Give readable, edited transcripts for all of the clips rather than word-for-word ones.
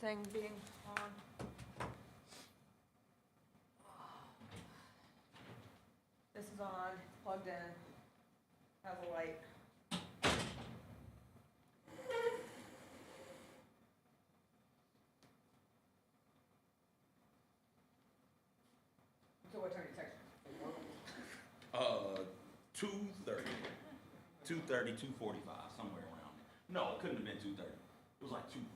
thing being on. This is on, plugged in, has a light. So what time do you text me? 2:30. 2:30, 2:45, somewhere around there. No, it couldn't have been 2:30. It was like 2:40.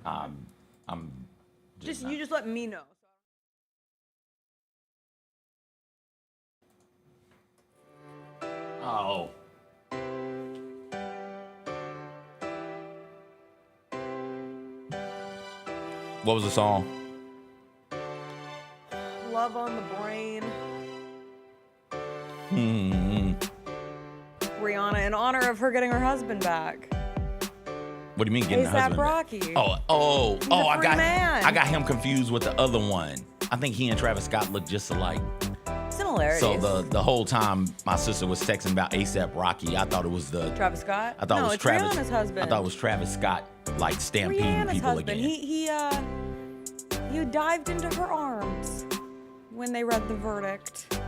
I'm just You just let me know. Oh. What was the song? Love on the Brain. Rihanna, in honor of her getting her husband back. What do you mean getting the husband A$AP Rocky. back? He's a free man. I got him confused with the other one. I think he and Travis Scott look just alike. Similarities. So the whole time my sister was texting about A$AP Rocky, I thought it was the Travis Scott? I thought no, it was it's Travis. Rihanna's husband. I thought it was Travis Scott like stampeding Rihanna's people husband. again. He dived into her arms when they read the verdict.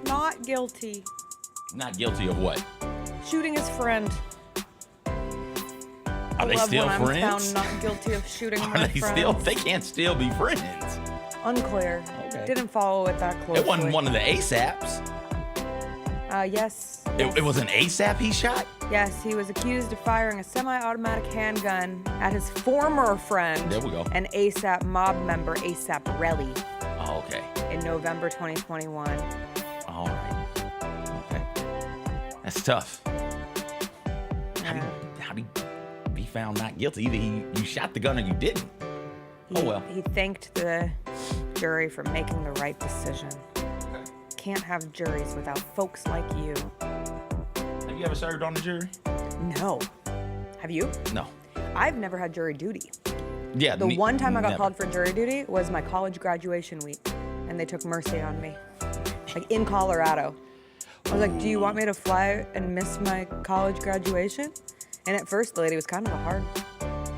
Not guilty. Not guilty of what? Shooting his friend. Are they still when friends? I'm found not guilty of shooting my Are they friends. still? They can't still be friends. Unclear. Okay. Didn't follow it that closely. It wasn't one of the ASAPs. Yes. It was an ASAP he shot? Yes, he was accused of firing a semi-automatic handgun at his former friend, There we go. an ASAP mob member, ASAP Relly, Oh, okay. in November 2021. All right. Okay. That's tough. How do you be found not guilty? Either you shot the gun or you didn't. He thanked the jury for making the right decision. Can't have juries without folks like you. Have you ever served on the jury? No. Have you? No. I've never had jury duty. Yeah. The one time I got never. called for jury duty was my college graduation week, and they took mercy on me. Like in Colorado. I was like, do you want me to fly and miss my college graduation? And at first, the lady was kind of a hard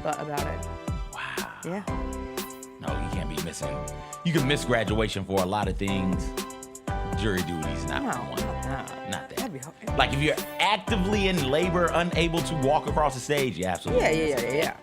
butt about it. Wow. Yeah. No, you can't be missing. You can miss graduation for a lot of things. Jury duty's not No, one. not that. Not that. That'd be hard. Like if you're actively in labor, unable to walk across the stage, yeah, absolutely. Yeah.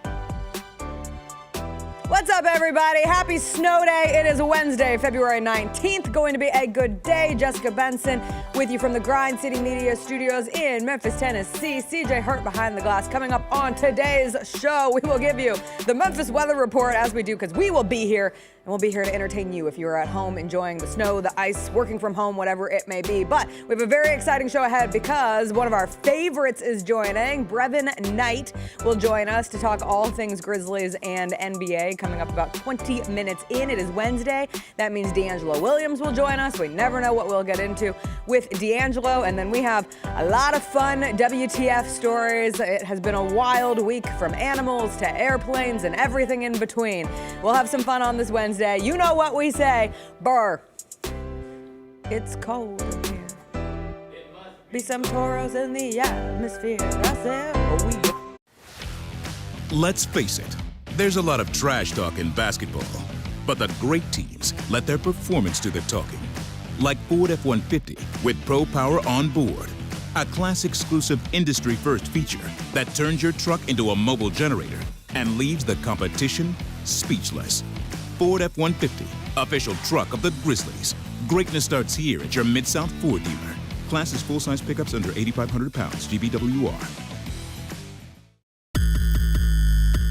What's up, everybody? Happy snow day. It is Wednesday, February 19th. Going to be a good day. Jessica Benson with you from the Grind City Media Studios in Memphis, Tennessee. CJ Hurt behind the glass. Coming up on today's show, we will give you the Memphis weather report as we do, because we will be here, and we'll be here to entertain you if you're at home enjoying the snow, the ice, working from home, whatever it may be. But we have a very exciting show ahead because one of our favorites is joining. Brevin Knight will join us to talk all things Grizzlies and NBA coming up about 20 minutes in. It is Wednesday. That means DeAngelo Williams will join us. We never know what we'll get into with with DeAngelo, and then we have a lot of fun WTF stories. It has been a wild week, from animals to airplanes and everything in between. We'll have some fun on this Wednesday. You know what we say, brr. It's cold in here. Be some toros in the atmosphere. I said, oh, Let's face it, there's a lot of trash talk in basketball, but the great teams let their performance do the talking. Like Ford F-150 with Pro Power on board, a class-exclusive industry-first feature that turns your truck into a mobile generator and leaves the competition speechless. Ford F-150, official truck of the Grizzlies. Greatness starts here at your Mid-South Ford dealer. Class is full-size pickups under 8,500 pounds, GBWR.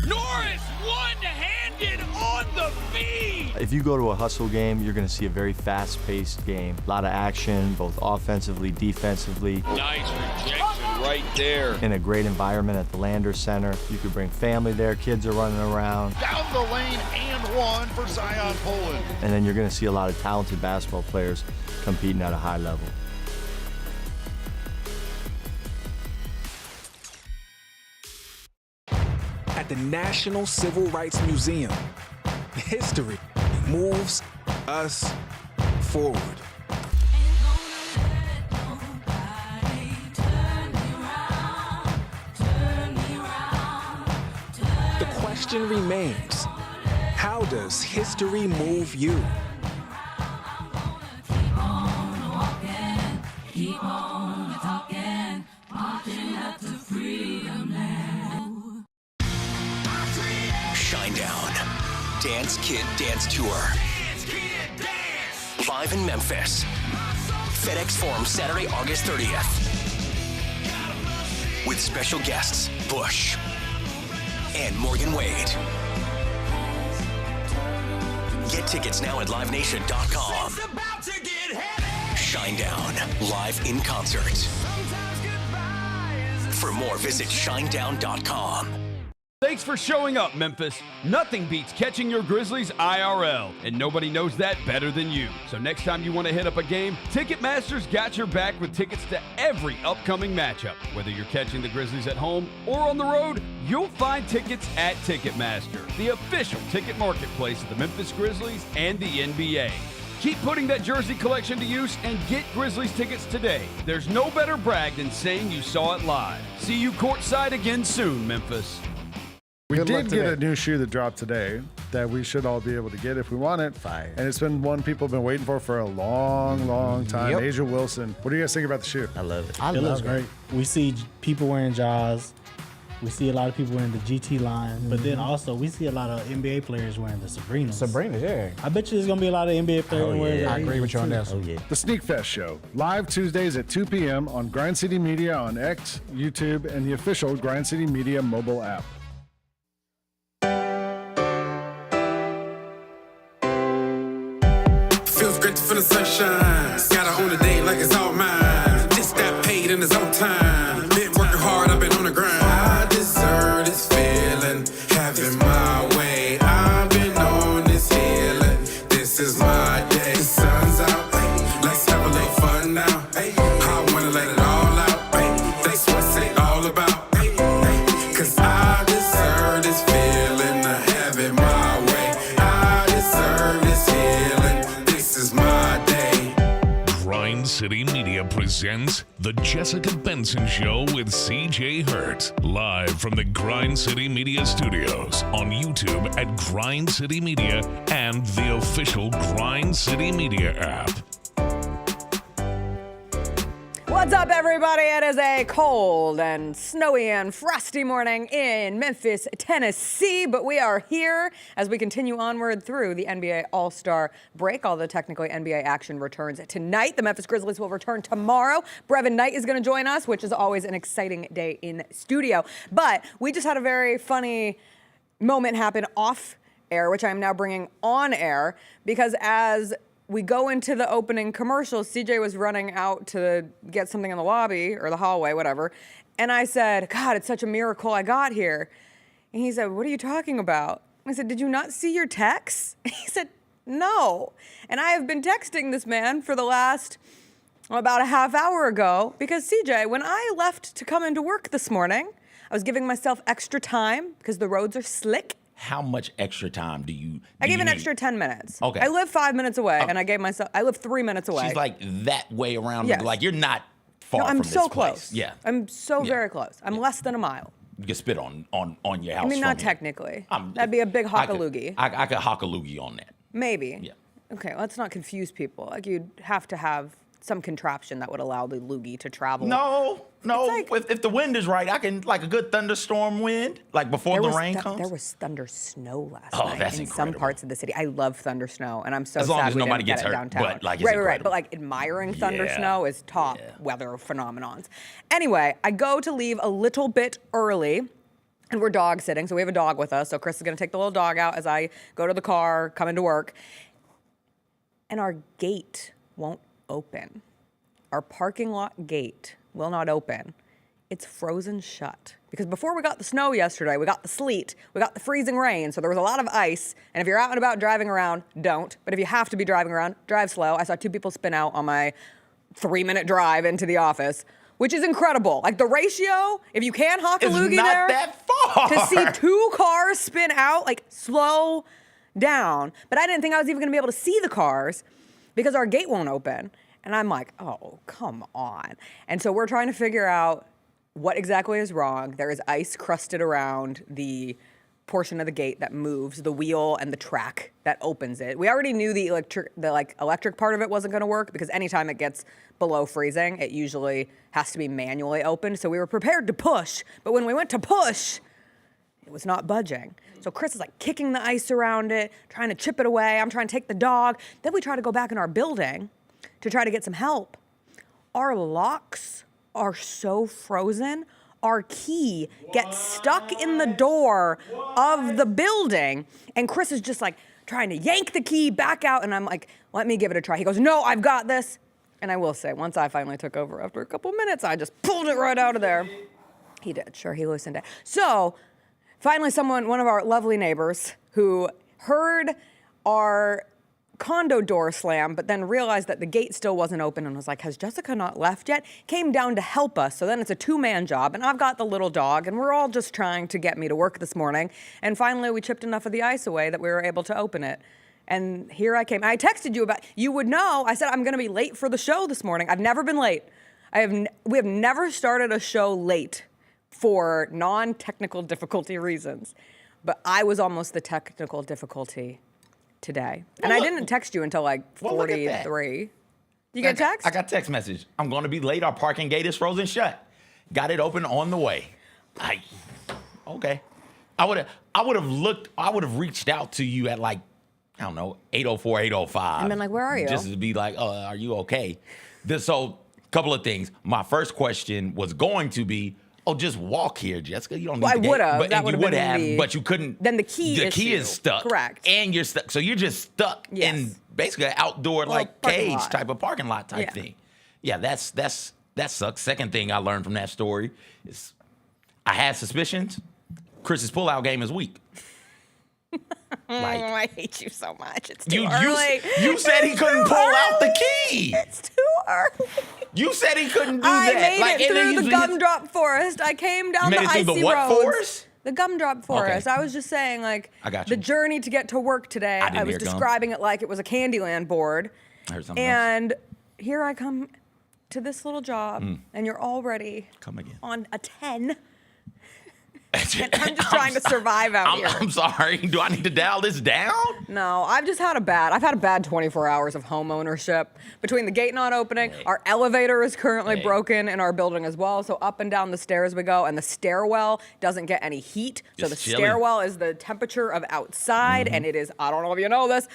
Norris one-handed on the feed. If you go to a hustle game, you're going to see a very fast-paced game. A lot of action, both offensively, defensively. Nice rejection right there. In a great environment at the Lander Center. You could bring family there, kids are running around. Down the lane and one for Zion Poland. And then you're going to see a lot of talented basketball players competing at a high level. At the National Civil Rights Museum, history moves us forward. The question remains, how does history move you? Keep on talking, marching up to freedom now. Shinedown. Dance Kid Dance Tour. Live in Memphis. FedEx Forum, Saturday, August 30th. With special guests, Bush and Morgan Wade. Get tickets now at livenation.com. Shinedown, live in concert. For more, visit shinedown.com. Thanks for showing up, Memphis. Nothing beats catching your Grizzlies IRL, and nobody knows that better than you. So next time you want to hit up a game, Ticketmaster's got your back with tickets to every upcoming matchup. Whether you're catching the Grizzlies at home or on the road, you'll find tickets at Ticketmaster, the official ticket marketplace of the Memphis Grizzlies and the NBA. Keep putting that jersey collection to use and get Grizzlies tickets today. There's no better brag than saying you saw it live. See you courtside again soon, Memphis. We did get a new shoe that dropped today that we should all be able to get if we want it. Fire. And it's been one people have been waiting for a long, long time. DeAngelo Wilson. What do you guys think about the shoe? I love it. It looks great. We see people wearing Jaws. We see a lot of people wearing the GT line. But then also we see a lot of NBA players wearing the Sabrinas. Yeah. I bet you there's going to be a lot of NBA players wearing I agree with you on that. Oh, yeah. The Sneak Fest Show, live Tuesdays at 2 p.m. on Grind City Media on X, YouTube, and the official Grind City Media mobile app. Feels great to feel the sunshine. Gotta own the day like it's all mine. Just got paid in his own time. Been working hard, I've been on the grind. I deserve this feeling, having my way. I've been on this healing. This is my day. The sun's out, let's have a little fun now. I wanna let it all out. That's what it's all about. Cause I deserve this feeling, having my way. I deserve this healing. This is my day. Grind City Media presents The Jessica Benson Show with CJ Hurt. Live from the Grind City Media Studios on YouTube at Grind City Media and the official Grind City Media app. What's up, everybody? It is a cold and snowy and frosty morning in Memphis, Tennessee, but we are here as we continue onward through the NBA All-Star break. Although technically NBA action returns tonight. The Memphis Grizzlies will return tomorrow. Brevin Knight is going to join us, which is always an exciting day in studio. But we just had a very funny moment happen off air, which I'm now bringing on air, because as we go into the opening commercial, CJ was running out to get something in the lobby or the hallway, whatever. And I said, God, it's such a miracle I got here. And he said, what are you talking about? I said, did you not see your texts? He said, no. And I have been texting this man for the last about a half hour ago because, CJ, when I left to come into work this morning, I was giving myself extra time because the roads are slick. How much extra time do you I gave an need? extra 10 minutes. Okay. I live 5 minutes away, and I live 3 minutes away. She's like that way around. Yes. Like, you're not far No, from I'm this so place. close. Yeah. I'm so very close. I'm less than a mile. You can spit on your house. I mean, not from here. technically. That'd be a big hockaloogie. I could hock a loogie on that. Maybe. Yeah. Okay, let's not confuse people. Like, you'd have to have some contraption that would allow the loogie to travel. No. If the wind is right, I can, like a good thunderstorm wind, like before the rain comes. There was thunder snow last Oh, night that's in incredible. some parts of the city. I love thunder snow, and I'm so As long sad as we nobody didn't gets get it hurt, downtown. but, like, it's right. incredible. But like admiring thunder Yeah. snow is top weather phenomenons. Anyway, I go to leave a little bit early. And we're dog sitting, so we have a dog with us. So Chris is gonna take the little dog out as I go to the car, come into work. And our gate won't open. Our parking lot gate will not open. It's frozen shut. Because before we got the snow yesterday, we got the sleet, we got the freezing rain, so there was a lot of ice. And if you're out and about driving around, don't. But if you have to be driving around, drive slow. I saw 2 people spin out on my 3-minute drive into the office, which is incredible. Like the ratio, if you can hock a It's loogie not there, that far. to see 2 cars spin out, like slow down. But I didn't think I was even gonna be able to see the cars because our gate won't open. And I'm like, oh, come on. And so we're trying to figure out what exactly is wrong. There is ice crusted around the portion of the gate that moves the wheel and the track that opens it. We already knew the electric part of it wasn't gonna work because anytime it gets below freezing, it usually has to be manually opened. So we were prepared to push, but when we went to push, it was not budging. So Chris is like kicking the ice around it, trying to chip it away. I'm trying to take the dog. Then we try to go back in our building to try to get some help. Our locks are so frozen. Our key gets stuck in the door of the building. And Chris is just like trying to yank the key back out. And I'm like, let me give it a try. He goes, no, I've got this. And I will say, once I finally took over after a couple minutes, I just pulled it right out of there. He did, sure, he loosened it. So finally one of our lovely neighbors who heard our condo door slam, but then realized that the gate still wasn't open and was like, has Jessica not left yet? Came down to help us. So then it's a 2-man job and I've got the little dog and we're all just trying to get me to work this morning. And finally we chipped enough of the ice away that we were able to open it. And here I came. I texted you you would know, I said, I'm gonna be late for the show this morning. I've never been late. We have never started a show late for non-technical difficulty reasons. But I was almost the technical difficulty today. And I didn't text you until like 43. You get a text? I got text message. I'm going to be late. Our parking gate is frozen shut. Got it open on the way. Okay. I would have reached out to you at like, I don't know, 8:04, 8:05. And been like, where are you? Just to be like, are you okay? So, couple of things. My first question was going to be, just walk here, Jessica. You don't need I the gate. would have. That would have, but you couldn't. Then the key is stuck. Correct. And you're stuck. So you're just stuck in basically an outdoor cage type of parking lot type thing. Yeah, that sucks. Second thing I learned from that story is I had suspicions. Chris's pullout game is weak. I hate you so much. It's too early. You said he couldn't pull out the key. It's too early. You said he couldn't do I that. made it through the gumdrop forest. I came down the icy roads. The what forest? The gumdrop forest. Okay. I was just saying, I got you. The journey to get to work today. I was describing it like it was a Candyland board. I heard something else. Here I come to this little job, and you're already on a 10. I'm just trying to survive out here. I'm sorry. Do I need to dial this down? No, I've had a bad 24 hours of home ownership. Between the gate not opening, our elevator is currently broken in our building as well. So up and down the stairs we go, and the stairwell doesn't get any heat. So the stairwell is the temperature of outside, and it is, I don't know if you know this,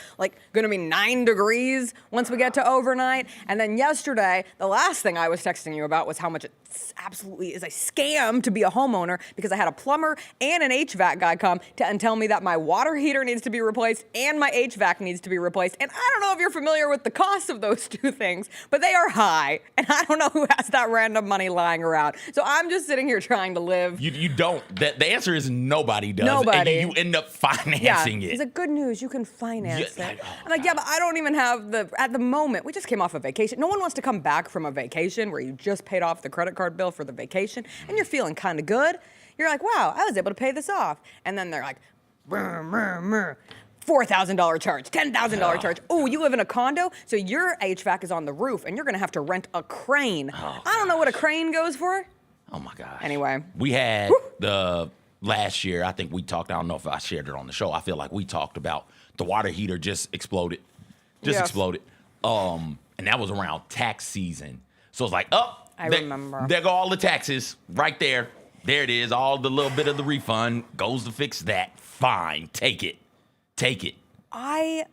gonna be 9 degrees once we get to overnight. And then yesterday, the last thing I was texting you about was how much it absolutely is a scam to be a homeowner because I had a plumber and an HVAC guy come and tell me that my water heater needs to be replaced and my HVAC needs to be replaced. And I don't know if you're familiar with the cost of those two things, but they are high. And I don't know who has that random money lying around. So I'm just sitting here trying to live. You don't. The answer is nobody does. Nobody. And you end up financing it. It's a good news. You can finance it. I'm like, yeah, but I don't even have at the moment, we just came off a vacation. No one wants to come back from a vacation where you just paid off the credit card bill for the vacation and you're feeling kind of good. You're like, wow, I was able to pay this off. And then they're like, $4,000 charge, $10,000 charge. Oh, you live in a condo? So your HVAC is on the roof and you're going to have to rent a crane. I don't know what a crane goes for. Oh my gosh. Anyway. We had the last year, I think we talked, I don't know if I shared it on the show. I feel like we talked about the water heater just exploded. Exploded. And that was around tax season. So it's like, I remember. There go all the taxes right there. There it is. All the little bit of the refund goes to fix that. Fine. Take it. Take it. I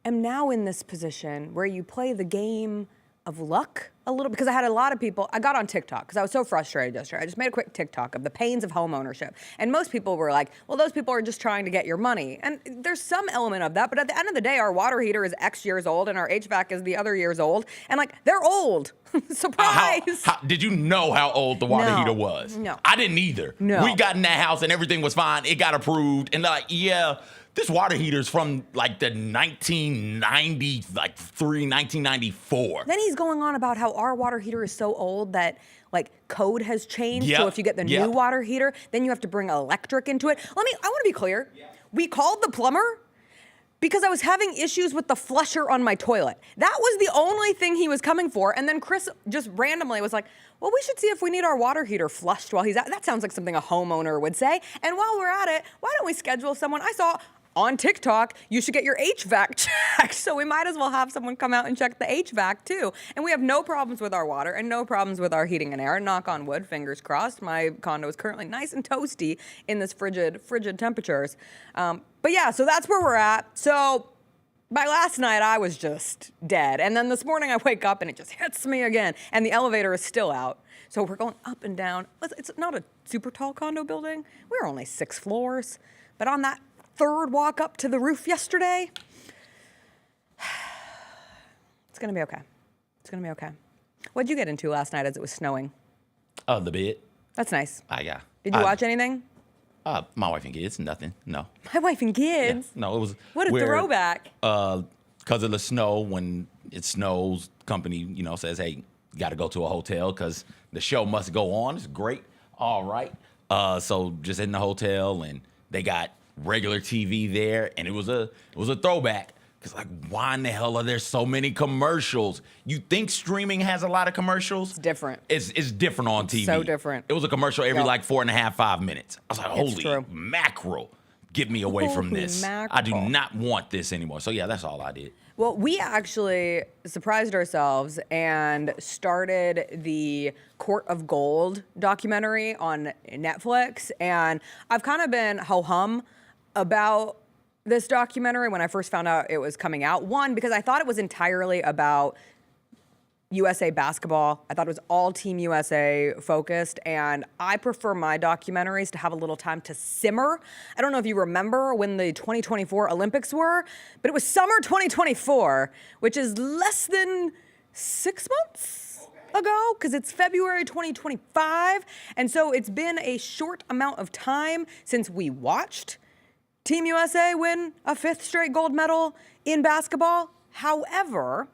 am now in this position where you play the game of luck a little, because I had a lot of people, I got on TikTok because I was so frustrated yesterday. I just made a quick TikTok of the pains of home ownership. And most people were like, well, those people are just trying to get your money. And there's some element of that, but at the end of the day, our water heater is X years old and our HVAC is the other years old. And like, they're old. Surprise. Did you know how old the water heater was? No. I didn't either. No. We got in that house and everything was fine. It got approved. And they're like, yeah, this water heater's from like the 1994. Then he's going on about how our water heater is so old that like code has changed. So if you get the new water heater, then you have to bring electric into it. I want to be clear. We called the plumber because I was having issues with the flusher on my toilet. That was the only thing he was coming for. And then Chris just randomly was like, well, we should see if we need our water heater flushed while he's out. That sounds like something a homeowner would say. And while we're at it, why don't we schedule someone? I saw on TikTok, you should get your HVAC checked. So we might as well have someone come out and check the HVAC too. And we have no problems with our water and no problems with our heating and air. Knock on wood, fingers crossed. My condo is currently nice and toasty in this frigid temperatures. But yeah, so that's where we're at. So by last night, I was just dead. And then this morning I wake up and it just hits me again. And the elevator is still out. So we're going up and down. It's not a super tall condo building. We're only 6 floors. But on that third walk up to the roof yesterday, it's gonna be okay. It's gonna be okay. What'd you get into last night as it was snowing? The bed. That's nice. Yeah. Did you watch anything? My wife and kids, nothing. No. My wife and kids? Yeah. No, it was. What a throwback. Because of the snow, when it snows, company, says, hey, you got to go to a hotel because the show must go on. It's great. All right. So just in the hotel, and they got regular TV there, and it was a throwback. Because, like, why in the hell are there so many commercials? You think streaming has a lot of commercials? It's different. It's different on TV. So different. It was a commercial every, 4.5, 5 minutes. I was like, holy mackerel. Get me away from this. Mackerel. I do not want this anymore. So, yeah, that's all I did. Well, we actually surprised ourselves and started the Court of Gold documentary on Netflix. And I've kind of been ho-hum about this documentary when I first found out it was coming out. One, because I thought it was entirely about USA basketball. I thought it was all Team USA focused, and I prefer my documentaries to have a little time to simmer. I don't know if you remember when the 2024 Olympics were, but it was summer 2024, which is less than 6 months ago, because it's February 2025. And so it's been a short amount of time since we watched Team USA win a 5th straight gold medal in basketball. However,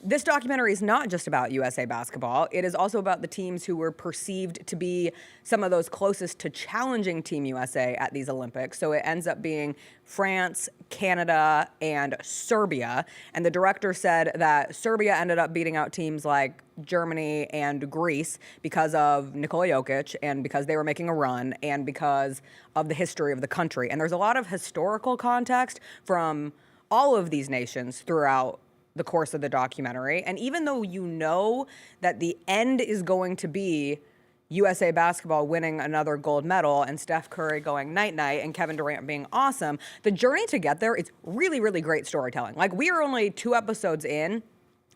this documentary is not just about USA basketball. It is also about the teams who were perceived to be some of those closest to challenging Team USA at these Olympics. So it ends up being France, Canada, and Serbia. And the director said that Serbia ended up beating out teams like Germany and Greece because of Nikola Jokic and because they were making a run and because of the history of the country. And there's a lot of historical context from all of these nations throughout the course of the documentary. And even though you know that the end is going to be USA basketball winning another gold medal and Steph Curry going night-night and Kevin Durant being awesome, the journey to get there is really, really great storytelling. Like, we are only 2 episodes in,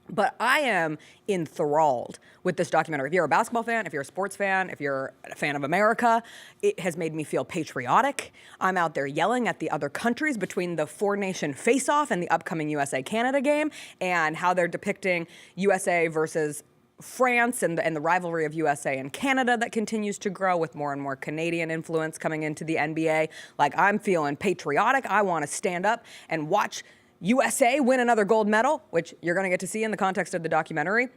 But I am enthralled with this documentary. If you're a basketball fan, if you're a sports fan, if you're a fan of America, it has made me feel patriotic. I'm out there yelling at the other countries between the four-nation face-off and the upcoming USA-Canada game and how they're depicting USA versus France and the rivalry of USA and Canada that continues to grow with more and more Canadian influence coming into the NBA. Like, I'm feeling patriotic. I want to stand up and watch USA win another gold medal, which you're going to get to see in the context of the documentary.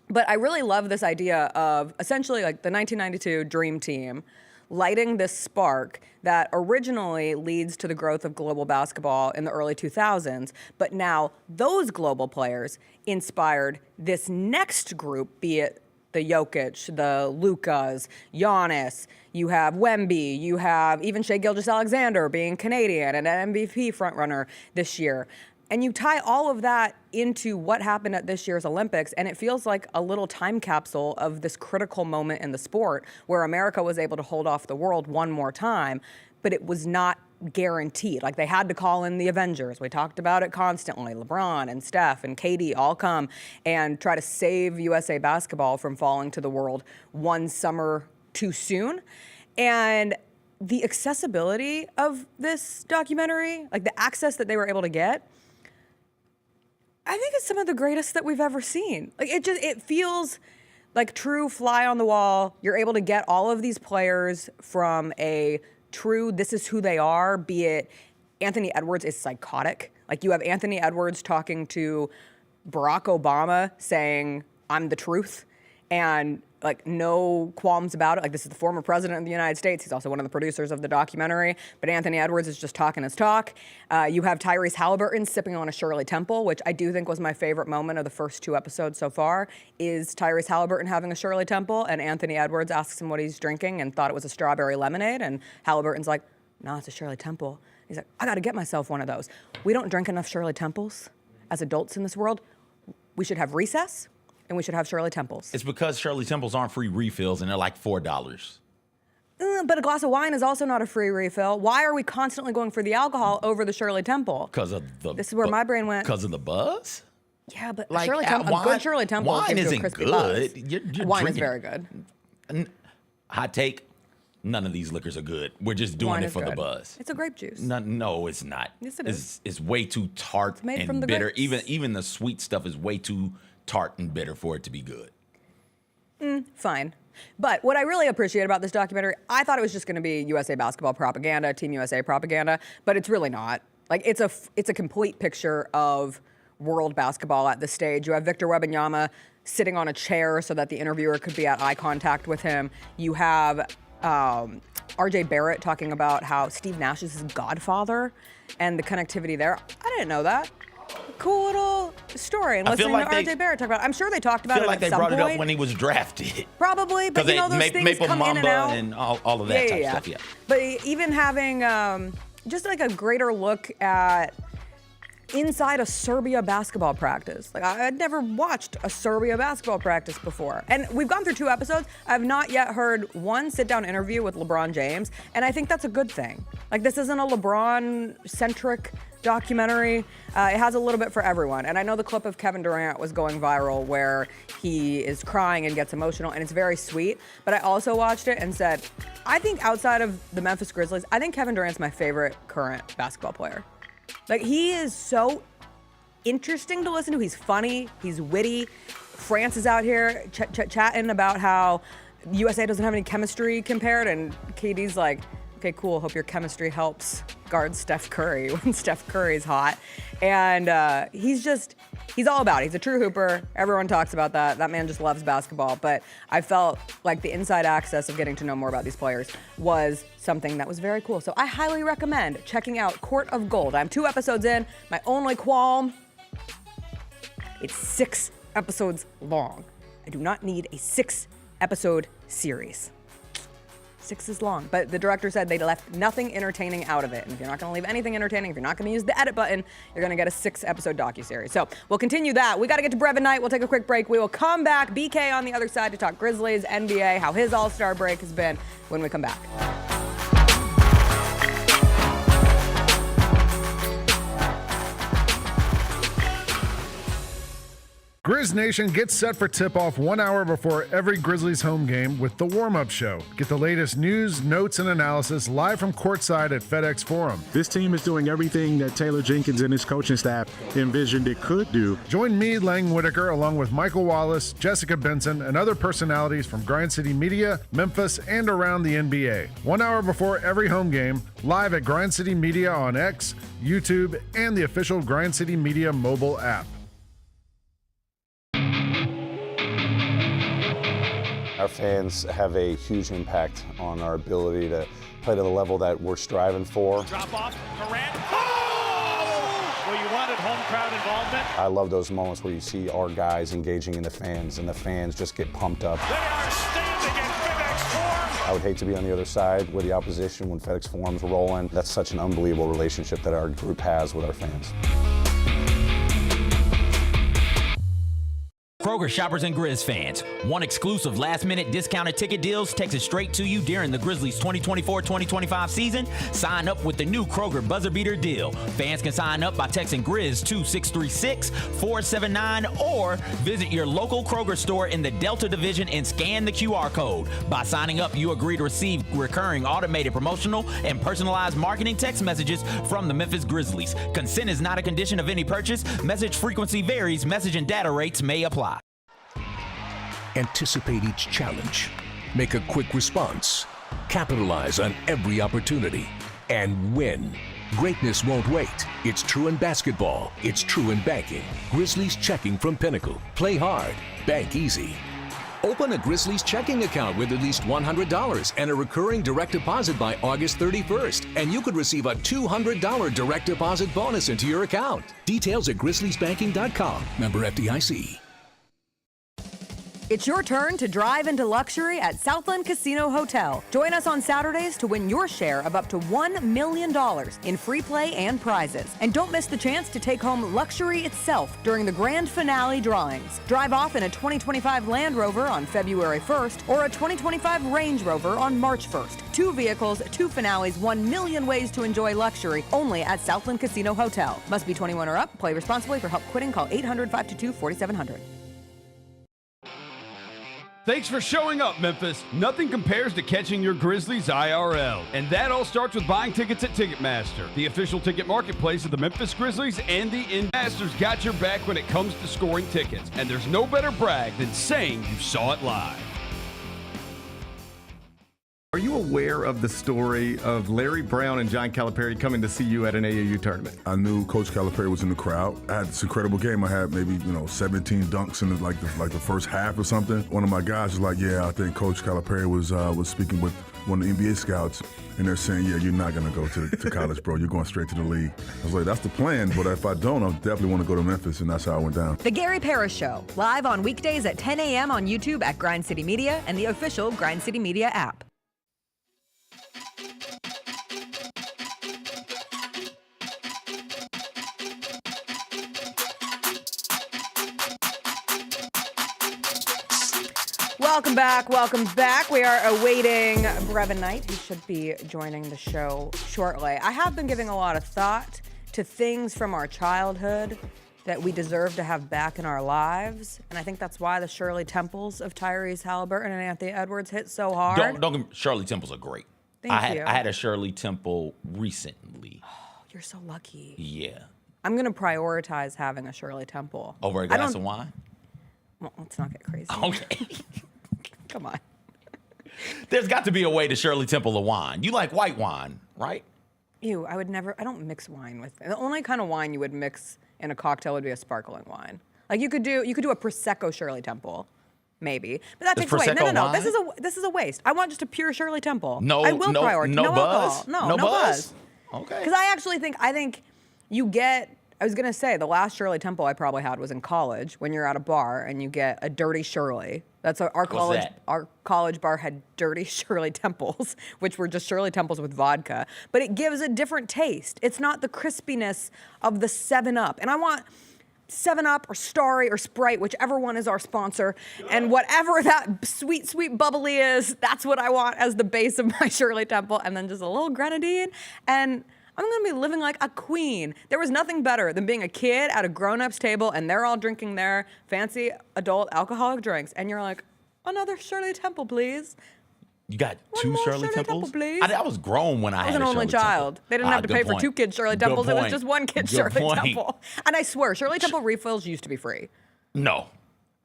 But I really love this idea of essentially like the 1992 Dream Team lighting this spark that originally leads to the growth of global basketball in the early 2000s. But now those global players inspired this next group, be it the Jokic, the Lukas, Giannis, you have Wemby, you have even Shai Gilgeous-Alexander being Canadian and an MVP frontrunner this year. And you tie all of that into what happened at this year's Olympics, and it feels like a little time capsule of this critical moment in the sport where America was able to hold off the world one more time, but it was not guaranteed. Like, they had to call in the Avengers. We talked about it constantly. LeBron and Steph and KD all come and try to save USA basketball from falling to the world one summer too soon. And the accessibility of this documentary, like the access that they were able to get, I think it's some of the greatest that we've ever seen. Like, it feels like true fly on the wall. You're able to get all of these players from a true, this is who they are, be it Anthony Edwards is psychotic. Like, you have Anthony Edwards talking to Barack Obama saying, I'm the truth, and like no qualms about it. Like, this is the former president of the United States. He's also one of the producers of the documentary, but Anthony Edwards is just talking his talk. You have Tyrese Halliburton sipping on a Shirley Temple, which I do think was my favorite moment of the first two episodes so far, is Tyrese Halliburton having a Shirley Temple, and Anthony Edwards asks him what he's drinking and thought it was a strawberry lemonade, and Halliburton's like, no, it's a Shirley Temple. He's like, I gotta get myself one of those. We don't drink enough Shirley Temples as adults in this world. We should have recess, and we should have Shirley Temples. It's because Shirley Temples aren't free refills, and they're like $4. But a glass of wine is also not a free refill. Why are we constantly going for the alcohol over the Shirley Temple? Because of the... This is where my brain went. Because of the buzz? Yeah, but like, Shirley Temple, a good Shirley Temple wine gives you a isn't crispy good. buzz. You're Wine drinking. is very good. Hot take, none of these liquors are good. We're just doing Wine it is for the good. buzz. It's a grape juice. No, it's not. Yes, it is. It's way too tart made and from the bitter. grapes. Even the sweet stuff is way too tart and bitter for it to be good. Fine. But what I really appreciate about this documentary, I thought it was just going to be USA basketball propaganda, Team USA propaganda, but it's really not. Like, it's a complete picture of world basketball at this stage. You have Victor Wembanyama sitting on a chair so that the interviewer could be at eye contact with him. You have RJ Barrett talking about how Steve Nash is his godfather and the connectivity there. I didn't know that. Cool little story. And listening to RJ Barrett talk about it. I'm sure they talked about it at some point. I feel like they brought it up when he was drafted. Probably, but you know those things Maple come Mamba in and out. and all of that type of stuff, yeah. But even having just like a greater look at inside a Serbia basketball practice. Like, I had never watched a Serbia basketball practice before. And we've gone through 2 episodes. I have not yet heard one sit-down interview with LeBron James, and I think that's a good thing. Like, this isn't a LeBron-centric documentary. It has a little bit for everyone. And I know the clip of Kevin Durant was going viral where he is crying and gets emotional, and it's very sweet. But I also watched it and said, I think outside of the Memphis Grizzlies, I think Kevin Durant's my favorite current basketball player. Like, he is so interesting to listen to. He's funny. He's witty. France is out here chatting about how USA doesn't have any chemistry compared, and KD's like, okay, cool. Hope your chemistry helps guard Steph Curry when Steph Curry's hot. And he's all about it. He's a true hooper. Everyone talks about that. That man just loves basketball. But I felt like the inside access of getting to know more about these players was something that was very cool. So I highly recommend checking out Court of Gold. I'm 2 episodes in. My only qualm, it's 6 episodes long. I do not need a 6-episode series. 6 is long, but the director said they left nothing entertaining out of it. And if you're not going to leave anything entertaining, if you're not going to use the edit button, you're going to get a 6-episode docuseries. So we'll continue that. We got to get to Brevin Knight. We'll take a quick break. We will come back. BK on the other side to talk Grizzlies, NBA, how his All-Star break has been when we come back. Grizz Nation gets set for tip-off 1 hour before every Grizzlies home game with the warm-up show. Get the latest news, notes, and analysis live from courtside at FedEx Forum. This team is doing everything that Taylor Jenkins and his coaching staff envisioned it could do. Join me, Lang Whitaker, along with Michael Wallace, Jessica Benson, and other personalities from Grind City Media, Memphis, and around the NBA. 1 hour before every home game, live at Grind City Media on X, YouTube, and the official Grind City Media mobile app. Our fans have a huge impact on our ability to play to the level that we're striving for. Drop off, Durant. Oh! Well, you wanted home crowd involvement. I love those moments where you see our guys engaging in the fans, and the fans just get pumped up. They are standing in FedEx Forum. I would hate to be on the other side with the opposition when FedEx Forum's rolling. That's such an unbelievable relationship that our group has with our fans. Kroger shoppers and Grizz fans, one exclusive last-minute discounted ticket deals texted straight to you during the Grizzlies 2024-2025 season. Sign up with the new Kroger Buzzer Beater deal. Fans can sign up by texting Grizz to 636-479 or visit your local Kroger store in the Delta Division and scan the QR code. By signing up, you agree to receive recurring automated promotional and personalized marketing text messages from the Memphis Grizzlies. Consent is not a condition of any purchase. Message frequency varies. Message and data rates may apply. Anticipate each challenge. Make a quick response. Capitalize on every opportunity. And win. Greatness won't wait. It's true in basketball. It's true in banking. Grizzlies Checking from Pinnacle. Play hard. Bank easy. Open a Grizzlies checking account with at least $100 and a recurring direct deposit by August 31st. And you could receive a $200 direct deposit bonus into your account. Details at grizzliesbanking.com. Member FDIC. It's your turn to drive into luxury at Southland Casino Hotel. Join us on Saturdays to win your share of up to $1 million in free play and prizes. And don't miss the chance to take home luxury itself during the grand finale drawings. Drive off in a 2025 Land Rover on February 1st or a 2025 Range Rover on March 1st. 2 vehicles, 2 finales, 1 million ways to enjoy luxury only at Southland Casino Hotel. Must be 21 or up. Play responsibly. For help quitting, call 800-522-4700. Thanks for showing up, Memphis. Nothing compares to catching your Grizzlies IRL. And that all starts with buying tickets at Ticketmaster, the official ticket marketplace of the Memphis Grizzlies, and the Masters got your back when it comes to scoring tickets. And there's no better brag than saying you saw it live. Are you aware of the story of Larry Brown and John Calipari coming to see you at an AAU tournament? I knew Coach Calipari was in the crowd. I had this incredible game. I had maybe 17 dunks in the first half or something. One of my guys was like, "Yeah, I think Coach Calipari was speaking with one of the NBA scouts, and they're saying, yeah, you're not going to go to college, bro. You're going straight to the league." I was like, "That's the plan, but if I don't, I definitely want to go to Memphis," and that's how I went down. The Gary Parrish Show, live on weekdays at 10 a.m. on YouTube at Grind City Media and the official Grind City Media app. Welcome back. We are awaiting Brevin Knight, who should be joining the show shortly. I have been giving a lot of thought to things from our childhood that we deserve to have back in our lives, and I think that's why the Shirley Temples of Tyrese Halliburton and Anthony Edwards hit so hard. Shirley Temples are great. Thank you. I had a Shirley Temple recently. Oh, you're so lucky. Yeah. I'm going to prioritize having a Shirley Temple. Over a glass of wine? Well, let's not get crazy. Okay. Come on. There's got to be a way to Shirley Temple a wine. You like white wine, right? Ew, I don't mix wine with it. The only kind of wine you would mix in a cocktail would be a sparkling wine. Like you could do a Prosecco Shirley Temple, maybe. But that takes away. No. This is a waste. I want just a pure Shirley Temple. No, I will prioritize. No buzz? Alcohol. No buzz. Okay. Because I think you get. I was gonna say the last Shirley Temple I probably had was in college when you're at a bar and you get a dirty Shirley. That's our college. Our college bar had dirty Shirley Temples, which were just Shirley Temples with vodka. But it gives a different taste. It's not the crispiness of the 7-Up. And I want 7-Up or Starry or Sprite, whichever one is our sponsor, and whatever that sweet, sweet bubbly is, that's what I want as the base of my Shirley Temple, and then just a little grenadine. And I'm going to be living like a queen. There was nothing better than being a kid at a grown-up's table and they're all drinking their fancy adult alcoholic drinks. And you're like, another Shirley Temple, please. You got two Shirley Temples? Please. I was grown when I had a Shirley an only child. Temple. They didn't have to pay for 2 kids Shirley Temples. It was just 1 kid Shirley Temple. And I swear, Shirley Temple refills used to be free. No.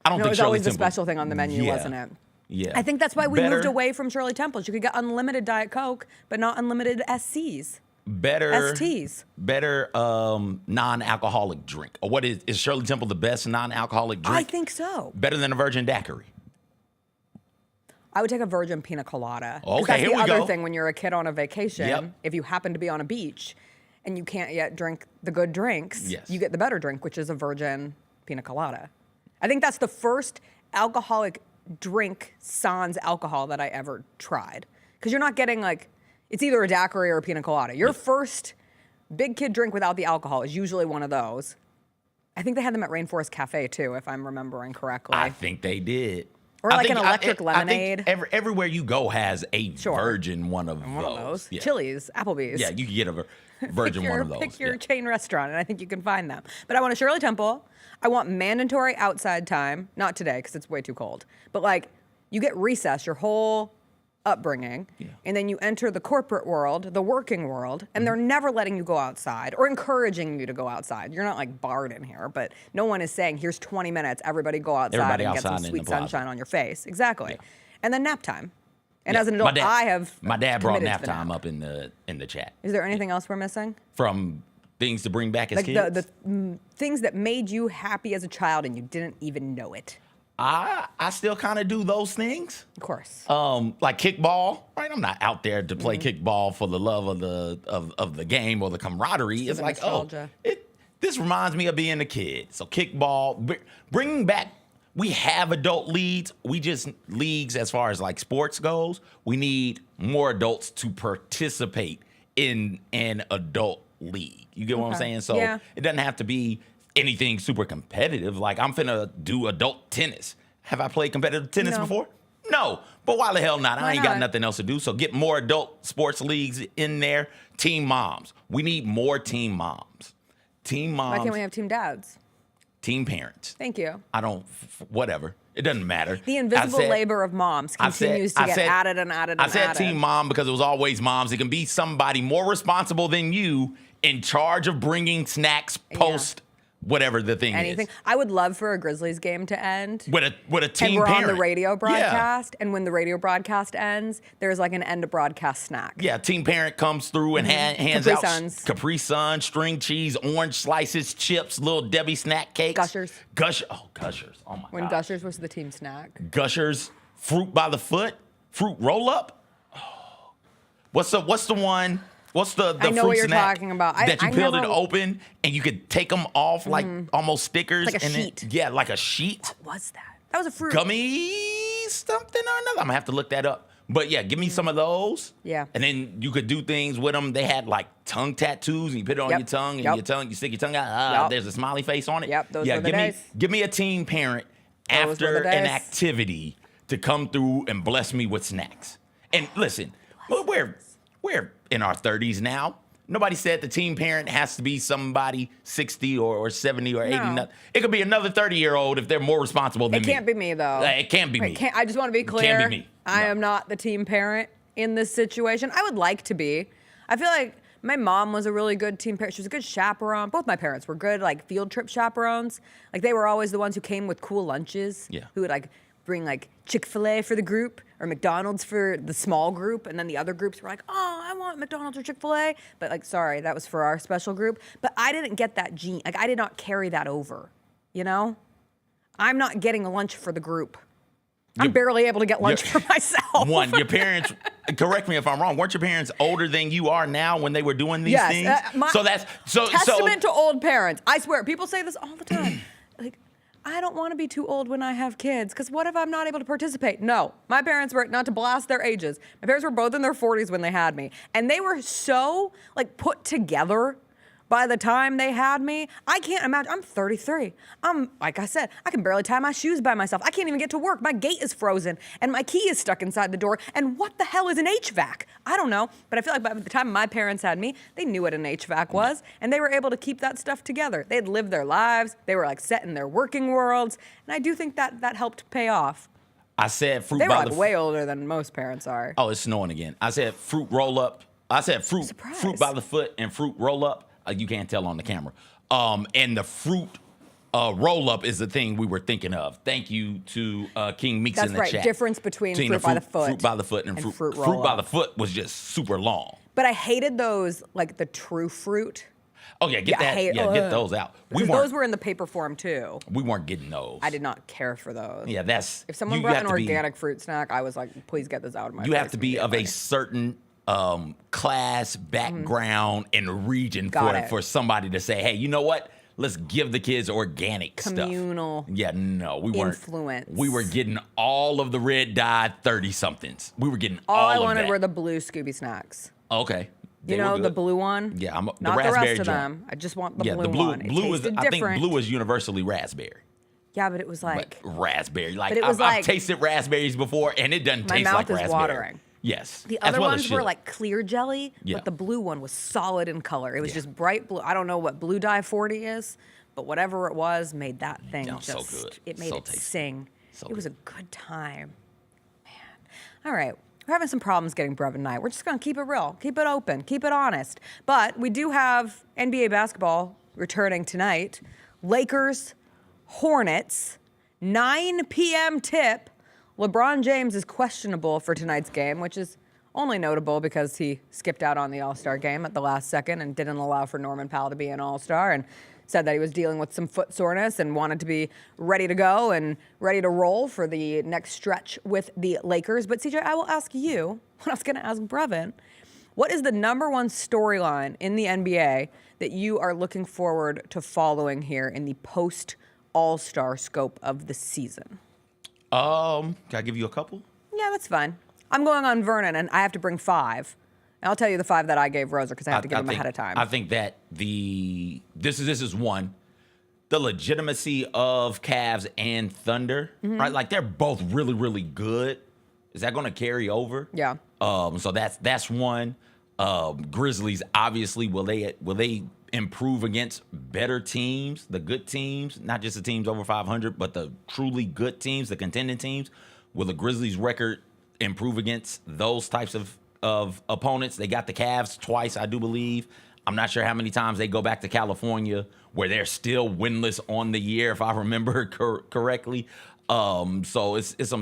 I don't think Shirley Temple. It was always the special thing on the menu, wasn't it? Yeah. I think that's why we moved away from Shirley Temples. You could get unlimited Diet Coke, but not unlimited SCs. Better STs. Better non-alcoholic drink. Or what is Shirley Temple the best non-alcoholic drink? I think so. Better than a virgin daiquiri. I would take a virgin pina colada. Okay, that's the other thing when you're a kid on a vacation. If you happen to be on a beach and you can't yet drink the good drinks, you get the better drink, which is a virgin pina colada. I think that's the first alcoholic drink sans alcohol that I ever tried. Because you're not getting it's either a daiquiri or a pina colada. Your first big kid drink without the alcohol is usually one of those. I think they had them at Rainforest Cafe too, if I'm remembering correctly. I think they did. Or an electric lemonade. I think everywhere you go has a virgin one of those. Yeah. Chili's, Applebee's. Yeah, you can get a virgin one of those. Pick your chain restaurant, and I think you can find them. But I want a Shirley Temple. I want mandatory outside time. Not today, because it's way too cold. But you get recess your whole upbringing, and then you enter the corporate world, the working world, and they're never letting you go outside or encouraging you to go outside. You're not barred in here, but no one is saying, here's 20 minutes, everybody go outside and get some sweet sunshine on your face. Exactly. Yeah. And then nap time. And as an adult, my dad brought nap time up in the chat. Is there anything else we're missing? From things to bring back as kids? The things that made you happy as a child and you didn't even know it. I still kind of do those things. Of course. Like kickball, right? I'm not out there to play kickball for the love of the game or the camaraderie. It's like, nostalgia. This reminds me of being a kid. So kickball, bringing back, we have adult leagues. Leagues as far as sports goes, we need more adults to participate in an adult league. You get what I'm saying? So it doesn't have to be anything super competitive. I'm finna do adult tennis. Have I played competitive tennis before? No. But why the hell not? I ain't got nothing else to do. So get more adult sports leagues in there. Team moms. We need more team moms. Team moms. Why can't we have team dads? Team parents. Thank you. Whatever. It doesn't matter. The invisible labor of moms continues to get added and added and added. I said team mom because it was always moms. It can be somebody more responsible than you in charge of bringing snacks post whatever the thing is. I would love for a Grizzlies game to end with a team and we're parent on the radio broadcast, and when the radio broadcast ends, there's an end of broadcast snack. Yeah, team parent comes through and hands out Capri Sun, string cheese, orange slices, chips, little Debbie snack cakes. Gushers. Gushers. Oh my When God. Gushers was the team snack. Gushers, fruit by the foot, fruit roll up. Oh. What's the one? What's the I know fruit what you're snack talking about. that you peeled it open and you could take them off almost stickers? Like a sheet. Like a sheet. What was that? That was a fruit. Gummy something or another. I'm going to have to look that up. But yeah, give me some of those. Yeah. And then you could do things with them. They had tongue tattoos and you put it on your tongue and you stick your tongue out. There's a smiley face on it. Yep, those were the days. Give me a teen parent after an activity to come through and bless me with snacks. And listen, we're in our 30s now. Nobody said the teen parent has to be somebody 60 or 70 or 80. No. It could be another 30-year-old if they're more responsible than me. It can't be me, though. It can't be me. I just want to be clear. It can't be me. I am not the team parent in this situation. I would like to be. I feel like my mom was a really good team parent. She was a good chaperone. Both my parents were good, field trip chaperones. They were always the ones who came with cool lunches. Yeah. Who would, bring, Chick-fil-A for the group or McDonald's for the small group. And then the other groups were like, oh, I want McDonald's or Chick-fil-A. But, sorry, that was for our special group. But I didn't get that gene. I did not carry that over, you know? I'm not getting a lunch for the group. I'm barely able to get lunch for myself. Your parents, correct me if I'm wrong, weren't your parents older than you are now when they were doing these things? Testament to old parents. I swear, people say this all the time. I don't want to be too old when I have kids, because what if I'm not able to participate? No, my parents were, not to blast their ages, my parents were both in their 40s when they had me. And they were so, put together by the time they had me, I can't imagine. I'm 33. Like I said, I can barely tie my shoes by myself. I can't even get to work. My gate is frozen and my key is stuck inside the door. And what the hell is an HVAC? I don't know. But I feel like by the time my parents had me, they knew what an HVAC was and they were able to keep that stuff together. They had lived their lives. They were like set in their working worlds. And I do think that helped pay off. I said fruit They were by like way older than most parents are. Oh, it's snowing again. I said fruit roll up. I said fruit by the foot and fruit roll up. You can't tell on the camera. And the fruit roll up is the thing we were thinking of. Thank you to King Meeks in the chat. Difference between fruit by the foot. Fruit by the foot and fruit roll up. by the foot was just super long. But I hated those, like the true fruit. Oh yeah, get those out. Those were in the paper form too. We weren't getting those. I did not care for those. Yeah, that's. If someone brought an organic fruit snack, I was like, please get this out of my face. You have to be of a certain class, background, and region for somebody to say, hey, you know what? Let's give the kids organic communal stuff. Yeah, no, we weren't. Influence. We were getting all of the red dye 30-somethings. We were getting all of that. All I wanted were the blue Scooby snacks. Okay. You know the blue one? Yeah, not the raspberry the rest of joint. them. I just want the blue one. Blue is. I think blue is universally raspberry. Yeah, but it was like raspberry. Like it was I've tasted raspberries before, and it doesn't taste like raspberry. My mouth is watering. Yes. The other ones were like clear jelly, but the blue one was solid in color. It was just bright blue. I don't know what blue dye 40 is, but whatever it was made that thing just so good. It made it tasty. sing. So it was a good time. Man. All right. We're having some problems getting Brevin Knight. We're just going to keep it real, keep it open, keep it honest. But we do have NBA basketball returning tonight. Lakers, Hornets, 9 p.m. tip. LeBron James is questionable for tonight's game, which is only notable because he skipped out on the All-Star game at the last second and didn't allow for Norman Powell to be an All-Star and said that he was dealing with some foot soreness and wanted to be ready to go and ready to roll for the next stretch with the Lakers. But CJ, I will ask you what I was going to ask Brevin. What is the number one storyline in the NBA that you are looking forward to following here in the post-All-Star scope of the season? Can I give you a couple? Yeah, that's fine. I'm going on Vernon, and I have to bring 5. And I'll tell you the 5 that I gave Roser because I have to give him ahead of time. I think that this is one. The legitimacy of Cavs and Thunder, right? Like they're both really, really good. Is that going to carry over? Yeah. So that's one. Grizzlies, obviously, will they improve against better teams, the good teams, not just the teams over 500, but the truly good teams, the contending teams? Will the Grizzlies' record improve against those types of opponents? They got the Cavs twice, I do believe. I'm not sure how many times they go back to California where they're still winless on the year, if I remember correctly. So it's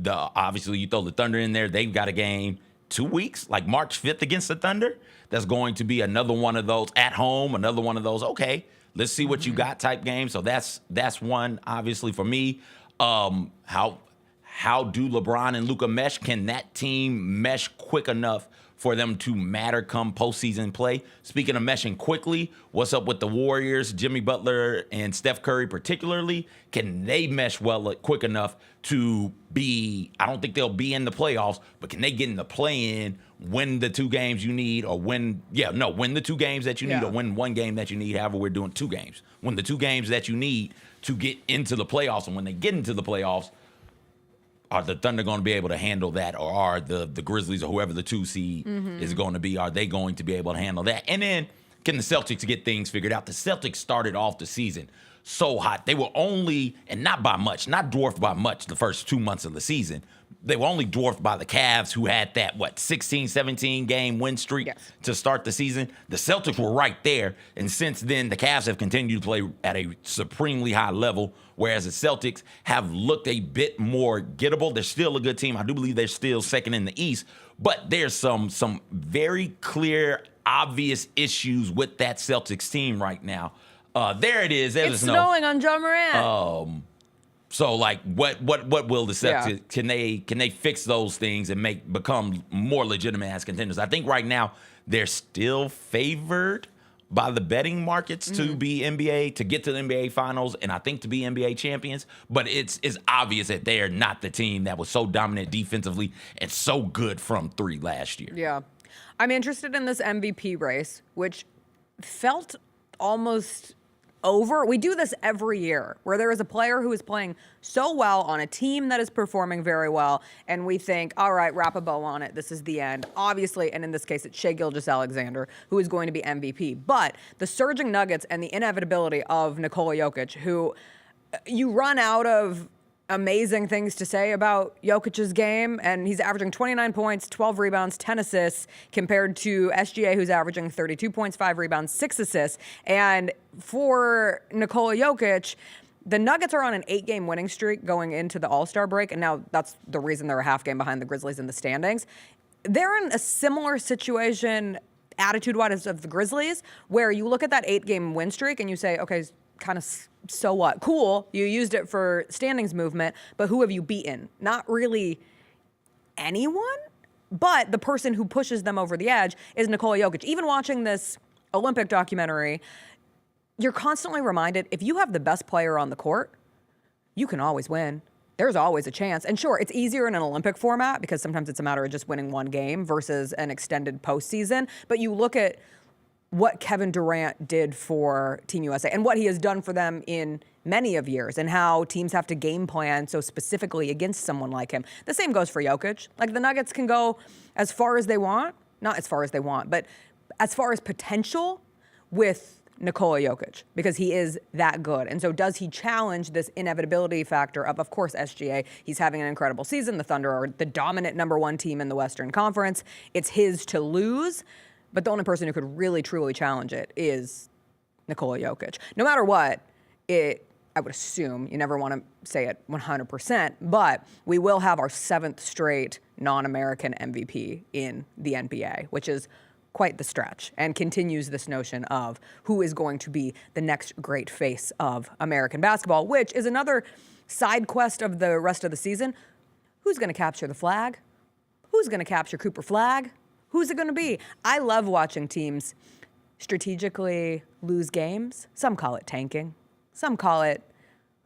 obviously you throw the Thunder in there. They've got a game 2 weeks, like March 5th against the Thunder. That's going to be another one of those at home, another one of those, okay, let's see what you got type games. So that's one, obviously, for me. How do LeBron and Luka mesh? Can that team mesh quick enough for them to matter come postseason play? Speaking of meshing quickly, what's up with the Warriors, Jimmy Butler and Steph Curry particularly? Can they mesh quick enough to be, I don't think they'll be in the playoffs, but can they get in the play-in, win the 2 games you need, or win the 2 games that you need, or win 1 game that you need, however we're doing 2 games. Win the 2 games that you need to get into the playoffs, and when they get into the playoffs, are the Thunder going to be able to handle that, or are the Grizzlies or whoever the 2 seed is going to be, are they going to be able to handle that? And then can the Celtics get things figured out? The Celtics started off the season so hot. They were only, and not by much, not dwarfed by much the first 2 months of the season. They were only dwarfed by the Cavs, who had that, 16, 17 game win streak to start the season. The Celtics were right there. And since then, the Cavs have continued to play at a supremely high level, whereas the Celtics have looked a bit more gettable. They're still a good team. I do believe they're still second in the East. But there's some very clear, obvious issues with that Celtics team right now. There it is. It's snowing on John Morant. So, like, what will the Celtics can they fix those things and become more legitimate as contenders? I think right now they're still favored by the betting markets to be to get to the NBA Finals, and I think to be NBA champions. But it's obvious that they are not the team that was so dominant defensively and so good from 3 last year. Yeah, I'm interested in this MVP race, which felt almost over. We do this every year where there is a player who is playing so well on a team that is performing very well, and we think, all right, wrap a bow on it. This is the end. Obviously, and in this case, it's Shai Gilgeous-Alexander, who is going to be MVP. But the surging Nuggets and the inevitability of Nikola Jokic, who you run out of amazing things to say about Jokic's game, and he's averaging 29 points, 12 rebounds, 10 assists, compared to SGA, who's averaging 32 points, 5 rebounds, 6 assists. And for Nikola Jokic, the Nuggets are on an 8-game winning streak going into the All-Star break, and now that's the reason they're a half game behind the Grizzlies in the standings. They're in a similar situation attitude-wise of the Grizzlies, where you look at that 8-game win streak and you say, okay, kind of so what? Cool, you used it for standings movement, but who have you beaten? Not really anyone, but the person who pushes them over the edge is Nikola Jokic. Even watching this Olympic documentary, you're constantly reminded, if you have the best player on the court, you can always win. There's always a chance. And sure, it's easier in an Olympic format because sometimes it's a matter of just winning one game versus an extended postseason. But you look at what Kevin Durant did for Team USA and what he has done for them in many of years, and how teams have to game plan so specifically against someone like him. The same goes for Jokic. Like, the Nuggets can go as far as they want, not as far as they want, but as far as potential with Nikola Jokic, because he is that good. And so does he challenge this inevitability factor of course, SGA? He's having an incredible season. The Thunder are the dominant number 1 team in the Western Conference. It's his to lose. But the only person who could really, truly challenge it is Nikola Jokic. No matter what, I would assume, you never want to say it 100%, but we will have our 7th straight non-American MVP in the NBA, which is quite the stretch, and continues this notion of who is going to be the next great face of American basketball, which is another side quest of the rest of the season. Who's going to capture the flag? Who's going to capture Cooper Flag? Who's it going to be? I love watching teams strategically lose games. Some call it tanking. Some call it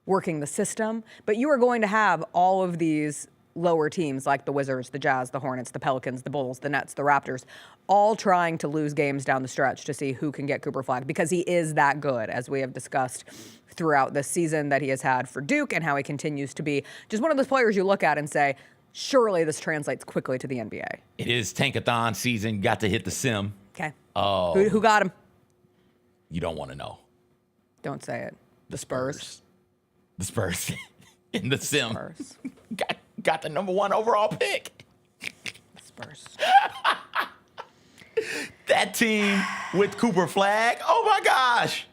working the system. But you are going to have all of these lower teams like the Wizards, the Jazz, the Hornets, the Pelicans, the Bulls, the Nets, the Raptors, all trying to lose games down the stretch to see who can get Cooper Flag, because he is that good, as we have discussed throughout this season that he has had for Duke, and how he continues to be just one of those players you look at and say, surely this translates quickly to the NBA. It is tankathon season. Got to hit the sim. Okay. Oh. Who got him? You don't want to know. Don't say it. The Spurs. The Spurs in the sim. Spurs. Got the number 1 overall pick. The Spurs. That team with Cooper Flag. Oh my gosh.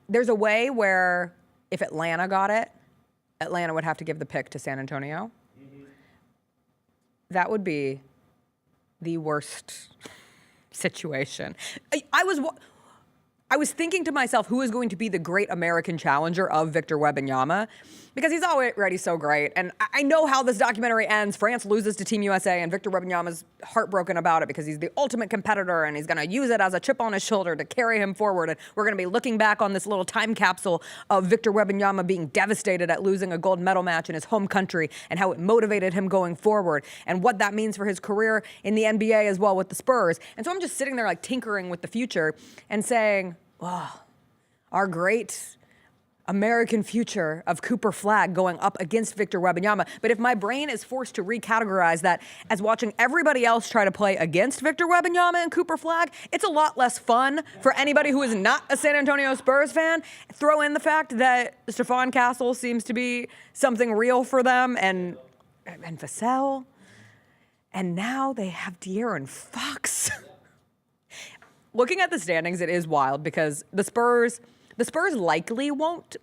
There's a way where if Atlanta got it, Atlanta would have to give the pick to San Antonio. That would be the worst situation. I was thinking to myself, who is going to be the great American challenger of Victor Wembanyama? Because he's already so great. And I know how this documentary ends. France loses to Team USA, and Victor Wembanyama's heartbroken about it because he's the ultimate competitor, and he's going to use it as a chip on his shoulder to carry him forward. And we're going to be looking back on this little time capsule of Victor Wembanyama being devastated at losing a gold medal match in his home country, and how it motivated him going forward, and what that means for his career in the NBA as well with the Spurs. And so I'm just sitting there like tinkering with the future and saying, wow, our great American future of Cooper Flag going up against Victor Wembanyama. But if my brain is forced to recategorize that as watching everybody else try to play against Victor Wembanyama and Cooper Flag, it's a lot less fun for anybody who is not a San Antonio Spurs fan. Throw in the fact that Stephon Castle seems to be something real for them, and Vassell. And now they have De'Aaron Fox. Looking at the standings, it is wild because the Spurs likely won't.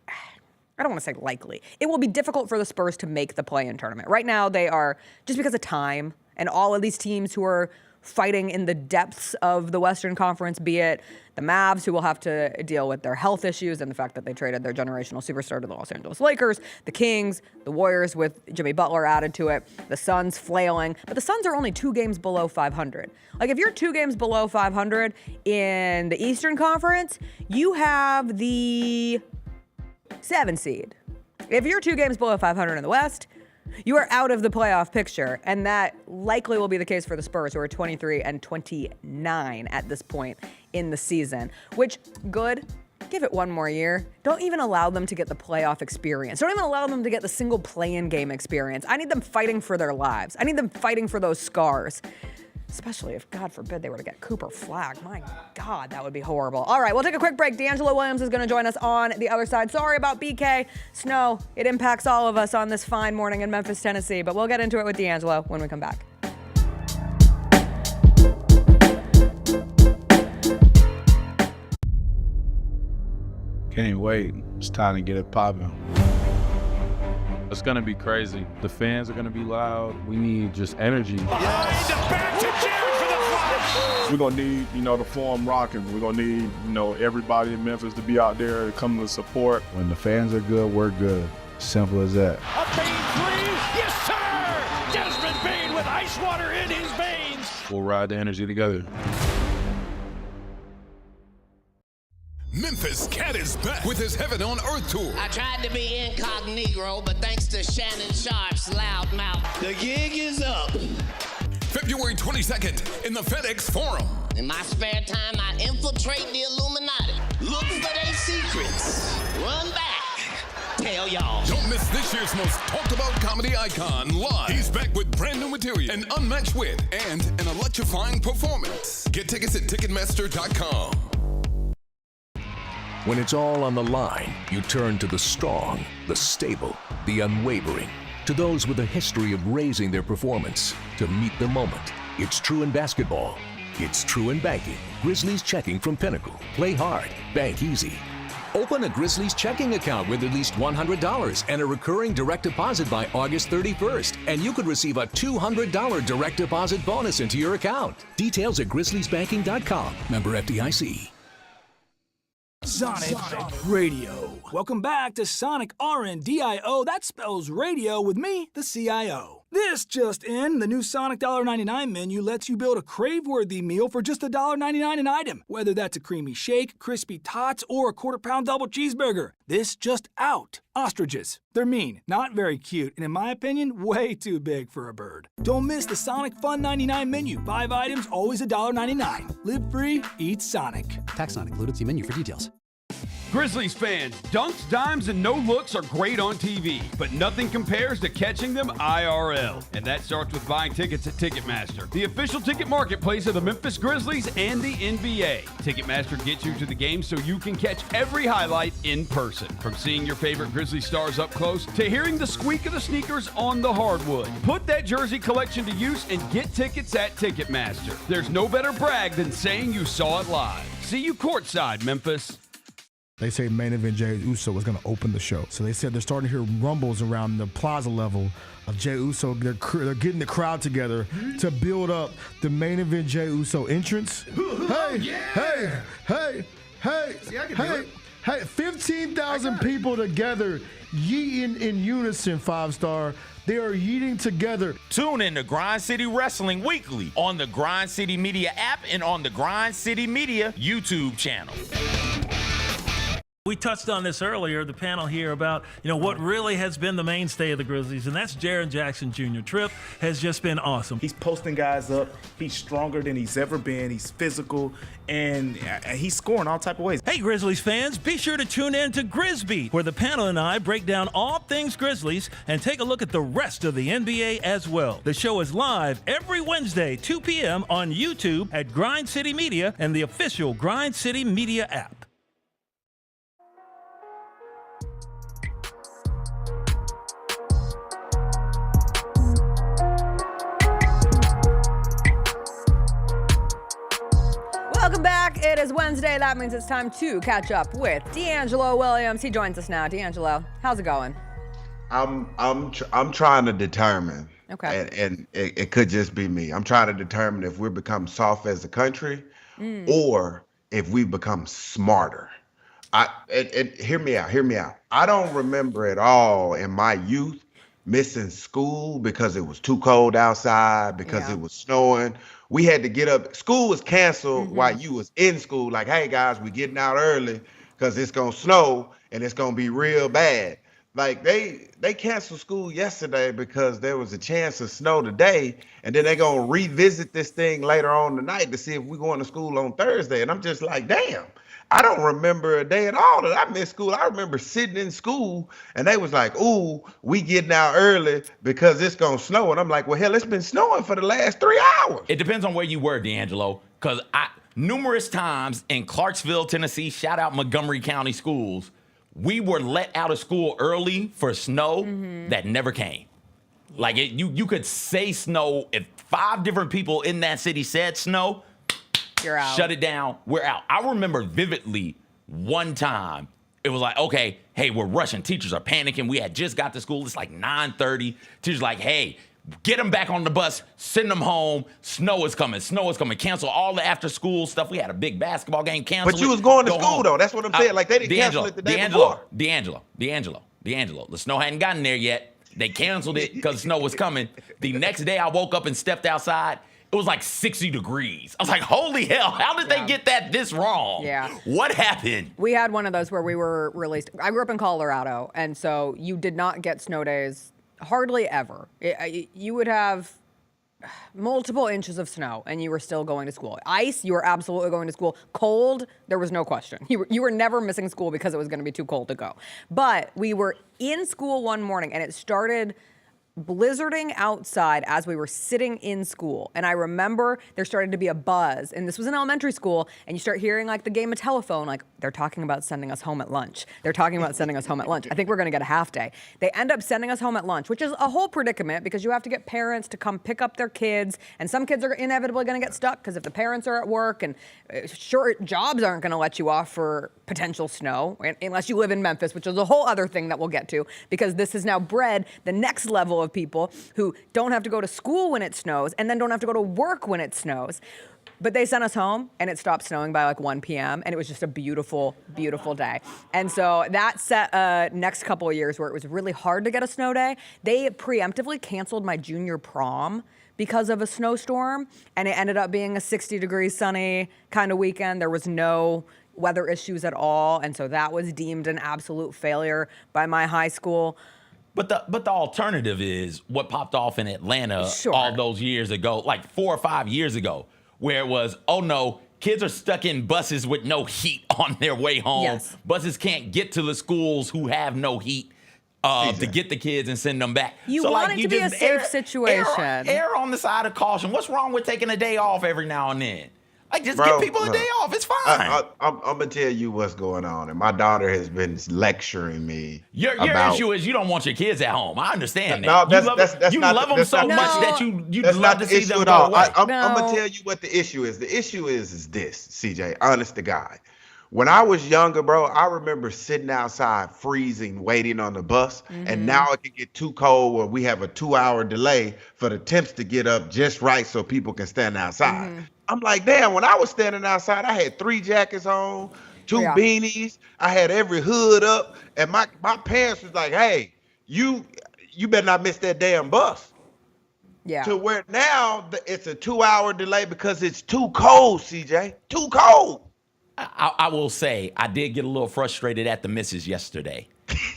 I don't want to say likely. It will be difficult for the Spurs to make the play-in tournament. Right now, they are, just because of time and all of these teams who are fighting in the depths of the Western Conference, be it the Mavs, who will have to deal with their health issues and the fact that they traded their generational superstar to the Los Angeles Lakers, the Kings, the Warriors with Jimmy Butler added to it, the Suns flailing. But the Suns are only 2 games below 500. Like, if you're 2 games below 500 in the Eastern Conference, you have the 7 seed. If you're 2 games below 500 in the West, you are out of the playoff picture, and that likely will be the case for the Spurs, who are 23 and 29 at this point in the season, which good. Give it one more year. Don't even allow them to get the playoff experience. Don't even allow them to get the single play-in game experience. I need them fighting for their lives. I need them fighting for those scars. Especially if, God forbid, they were to get Cooper flagged. My God, that would be horrible. All right, we'll take a quick break. DeAngelo Williams is going to join us on the other side. Sorry about BK. Snow, it impacts all of us on this fine morning in Memphis, Tennessee. But we'll get into it with DeAngelo when we come back. Can't wait. It's time to get it popping. It's gonna be crazy. The fans are gonna be loud. We need just energy. We're gonna need, the Forum rocking. We're gonna need, everybody in Memphis to be out there to come to support. When the fans are good, we're good. Simple as that. A Bane three, yes sir! Desmond Bane with ice water in his veins. We'll ride the energy together. Memphis Cat is back with his Heaven on Earth tour. I tried to be incognito, but thanks to Shannon Sharp's loud mouth, the gig is up. February 22nd in the FedEx Forum. In my spare time, I infiltrate the Illuminati. Look for their secrets. Run back. Tell y'all. Don't miss this year's most talked about comedy icon live. He's back with brand new material, an unmatched wit, and an electrifying performance. Get tickets at Ticketmaster.com. When it's all on the line, you turn to the strong, the stable, the unwavering. To those with a history of raising their performance, to meet the moment. It's true in basketball. It's true in banking. Grizzlies Checking from Pinnacle. Play hard. Bank easy. Open a Grizzlies checking account with at least $100 and a recurring direct deposit by August 31st. And you could receive a $200 direct deposit bonus into your account. Details at grizzliesbanking.com. Member FDIC. Sonic Radio. Welcome back to Sonic RNDIO. That spells radio with me, the CIO. This just in, the new Sonic $1.99 menu lets you build a crave-worthy meal for just $1.99 an item. Whether that's a creamy shake, crispy tots, or a quarter-pound double cheeseburger. This just out. Ostriches. They're mean, not very cute, and in my opinion, way too big for a bird. Don't miss the Sonic Fun 99 menu. 5 items, always $1.99. Live free, eat Sonic. Tax not included. See menu for details. Grizzlies fans, dunks, dimes, and no-looks are great on TV, but nothing compares to catching them IRL. And that starts with buying tickets at Ticketmaster, the official ticket marketplace of the Memphis Grizzlies and the NBA. Ticketmaster gets you to the game so you can catch every highlight in person. From seeing your favorite Grizzly stars up close to hearing the squeak of the sneakers on the hardwood. Put that jersey collection to use and get tickets at Ticketmaster. There's no better brag than saying you saw it live. See you courtside, Memphis. They say main event Jey Uso was going to open the show. So they said they're starting to hear rumbles around the plaza level of Jey Uso. They're getting the crowd together to build up the main event Jey Uso entrance. Hey, 15,000 people together yeeting in unison, 5-star. They are yeeting together. Tune in to Grind City Wrestling weekly on the Grind City Media app and on the Grind City Media YouTube channel. We touched on this earlier, the panel here, about what really has been the mainstay of the Grizzlies, and that's Jaren Jackson Jr. Trip has just been awesome. He's posting guys up. He's stronger than he's ever been. He's physical, and he's scoring all type of ways. Hey, Grizzlies fans, be sure to tune in to Grizzbeat, where the panel and I break down all things Grizzlies and take a look at the rest of the NBA as well. The show is live every Wednesday, 2 p.m. on YouTube at Grind City Media and the official Grind City Media app. Welcome back. It is Wednesday. That means it's time to catch up with DeAngelo Williams. He joins us now. DeAngelo, how's it going? I'm trying to determine. Okay. And it could just be me. I'm trying to determine if we've become soft as a country or if we've become smarter. Hear me out. I don't remember at all in my youth missing school because it was too cold outside, because it was snowing. We had to get up. School was canceled while you was in school. Like, hey guys, we getting out early because it's gonna snow and it's gonna be real bad. Like they canceled school yesterday because there was a chance of snow today, and then they're gonna revisit this thing later on tonight to see if we're going to school on Thursday. And I'm just like, damn, I don't remember a day at all that I missed school. I remember sitting in school and they was like, ooh, we getting out early because it's gonna snow. And I'm like, well, hell, it's been snowing for the last 3 hours. It depends on where you were, DeAngelo, because numerous times in Clarksville, Tennessee, shout out Montgomery County schools, we were let out of school early for snow that never came. Like you could say snow. If 5 different people in that city said snow, you're out. Shut it down. We're out. I remember vividly one time it was like, okay, hey, we're rushing. Teachers are panicking. We had just got to school. It's like 9:30. Teachers like, hey, get them back on the bus. Send them home. Snow is coming. Snow is coming. Cancel all the after school stuff. We had a big basketball game. Cancel. But you was going to school though. That's what I'm saying. Like they didn't cancel it the day before. DeAngelo. The snow hadn't gotten there yet. They canceled it because snow was coming. The next day I woke up and stepped outside. It was like 60 degrees. I was like, holy hell, how did they get that this wrong? Yeah. What happened? We had one of those where we were released. I grew up in Colorado, and so you did not get snow days hardly ever. You would have multiple inches of snow, and you were still going to school. Ice, you were absolutely going to school. Cold, there was no question. You were never missing school because it was going to be too cold to go. But we were in school one morning, and it started blizzarding outside as we were sitting in school. And I remember there started to be a buzz, and this was in elementary school, and you start hearing like the game of telephone, like they're talking about sending us home at lunch. They're talking about sending us home at lunch. I think we're gonna get a half day. They end up sending us home at lunch, which is a whole predicament because you have to get parents to come pick up their kids, and some kids are inevitably gonna get stuck because if the parents are at work, and sure, jobs aren't gonna let you off for potential snow, unless you live in Memphis, which is a whole other thing that we'll get to, because this has now bred the next level of people who don't have to go to school when it snows and then don't have to go to work when it snows. But they sent us home and it stopped snowing by like 1 p.m. and it was just a beautiful, beautiful day. And so that set next couple of years where it was really hard to get a snow day. They preemptively canceled my junior prom because of a snowstorm, and it ended up being a 60-degree sunny kind of weekend. There was no weather issues at all, and so that was deemed an absolute failure by my high school. But the alternative is what popped off in Atlanta all those years ago, like 4 or 5 years ago, where it was, oh no, kids are stuck in buses with no heat on their way home. Yes. Buses can't get to the schools who have no heat to get the kids and send them back. You want it to be a safe situation. Err on the side of caution. What's wrong with taking a day off every now and then? Like, just give people a day off. It's fine. I'm going to tell you what's going on. And my daughter has been lecturing me. Your issue is you don't want your kids at home. I understand that. No, you love them so much that you'd love to see them go away. I'm going to tell you what the issue is. The issue is this, CJ, honest to God. When I was younger, bro, I remember sitting outside freezing, waiting on the bus. And now it can get too cold where we have a 2-hour delay for the temps to get up just right so people can stand outside. I'm like, damn, when I was standing outside, I had 3 jackets on, 2 beanies. I had every hood up. And my parents was like, hey, you better not miss that damn bus. Yeah. To where now it's a 2-hour delay because it's too cold, CJ. Too cold. I will say I did get a little frustrated at the missus yesterday.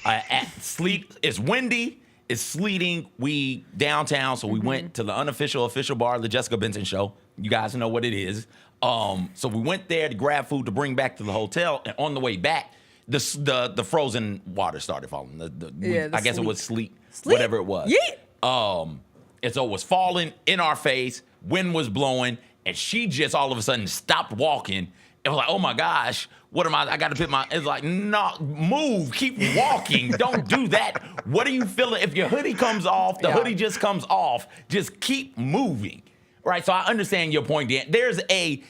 It's windy. It's sleeting. We downtown, so we went to the official bar of the Jessica Benson show. You guys know what it is. So we went there to grab food to bring back to the hotel, and on the way back, the frozen water started falling. I guess it was sleet, whatever it was. Yeah. And so it was falling in our face. Wind was blowing, and she just all of a sudden stopped walking. It was like, oh my gosh, what am I got to put it's like, no, move, keep walking. Don't do that. What are you feeling? If your hoodie comes off, the hoodie just comes off. Just keep moving. Right, so I understand your point, Dan. There's a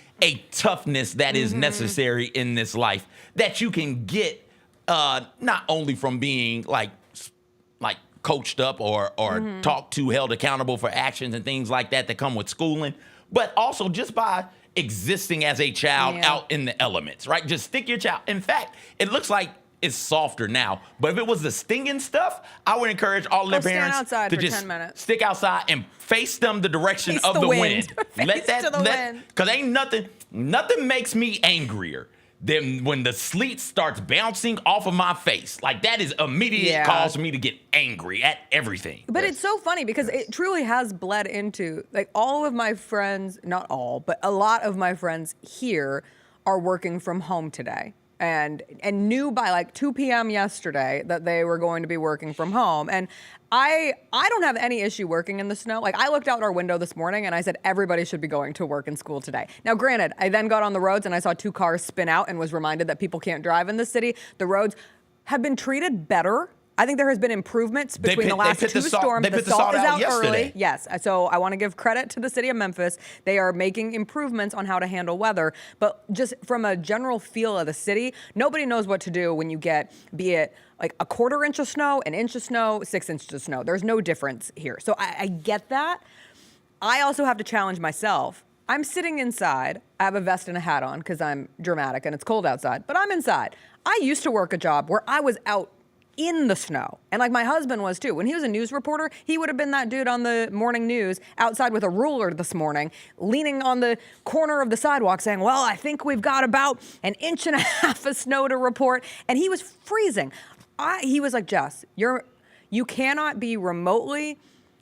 toughness that is necessary in this life that you can get not only from being like coached up or talked to, held accountable for actions and things like that come with schooling, but also just by existing as a child out in the elements, right? Just stick your child. In fact, it looks like it's softer now, but if it was the stinging stuff, I would encourage all their parents to just 10 minutes. stick outside and face them the direction of the wind. Let that wind. Because ain't nothing makes me angrier then when the sleet starts bouncing off of my face, like that is immediate cause for me to get angry at everything. But it's so funny because it truly has bled into, like, all of my friends, not all, but a lot of my friends here are working from home today. And knew by like 2 p.m. yesterday that they were going to be working from home. And I don't have any issue working in the snow. Like, I looked out our window this morning and I said everybody should be going to work and school today. Now, granted, I then got on the roads and I saw 2 cars spin out and was reminded that people can't drive in the city. The roads have been treated better. I think there has been improvements between the last 2 storms. The salt is out early. Yes. So I want to give credit to the city of Memphis. They are making improvements on how to handle weather. But just from a general feel of the city, nobody knows what to do when you get, be it like a 1/4 inch of snow, 1 inch of snow, 6 inches of snow. There's no difference here. So I get that. I also have to challenge myself. I'm sitting inside. I have a vest and a hat on because I'm dramatic and it's cold outside. But I'm inside. I used to work a job where I was out in the snow. And like my husband was too. When he was a news reporter, he would have been that dude on the morning news outside with a ruler this morning, leaning on the corner of the sidewalk saying, well, I think we've got about 1.5 inches of snow to report. And he was freezing. He was like, Jess, you cannot be remotely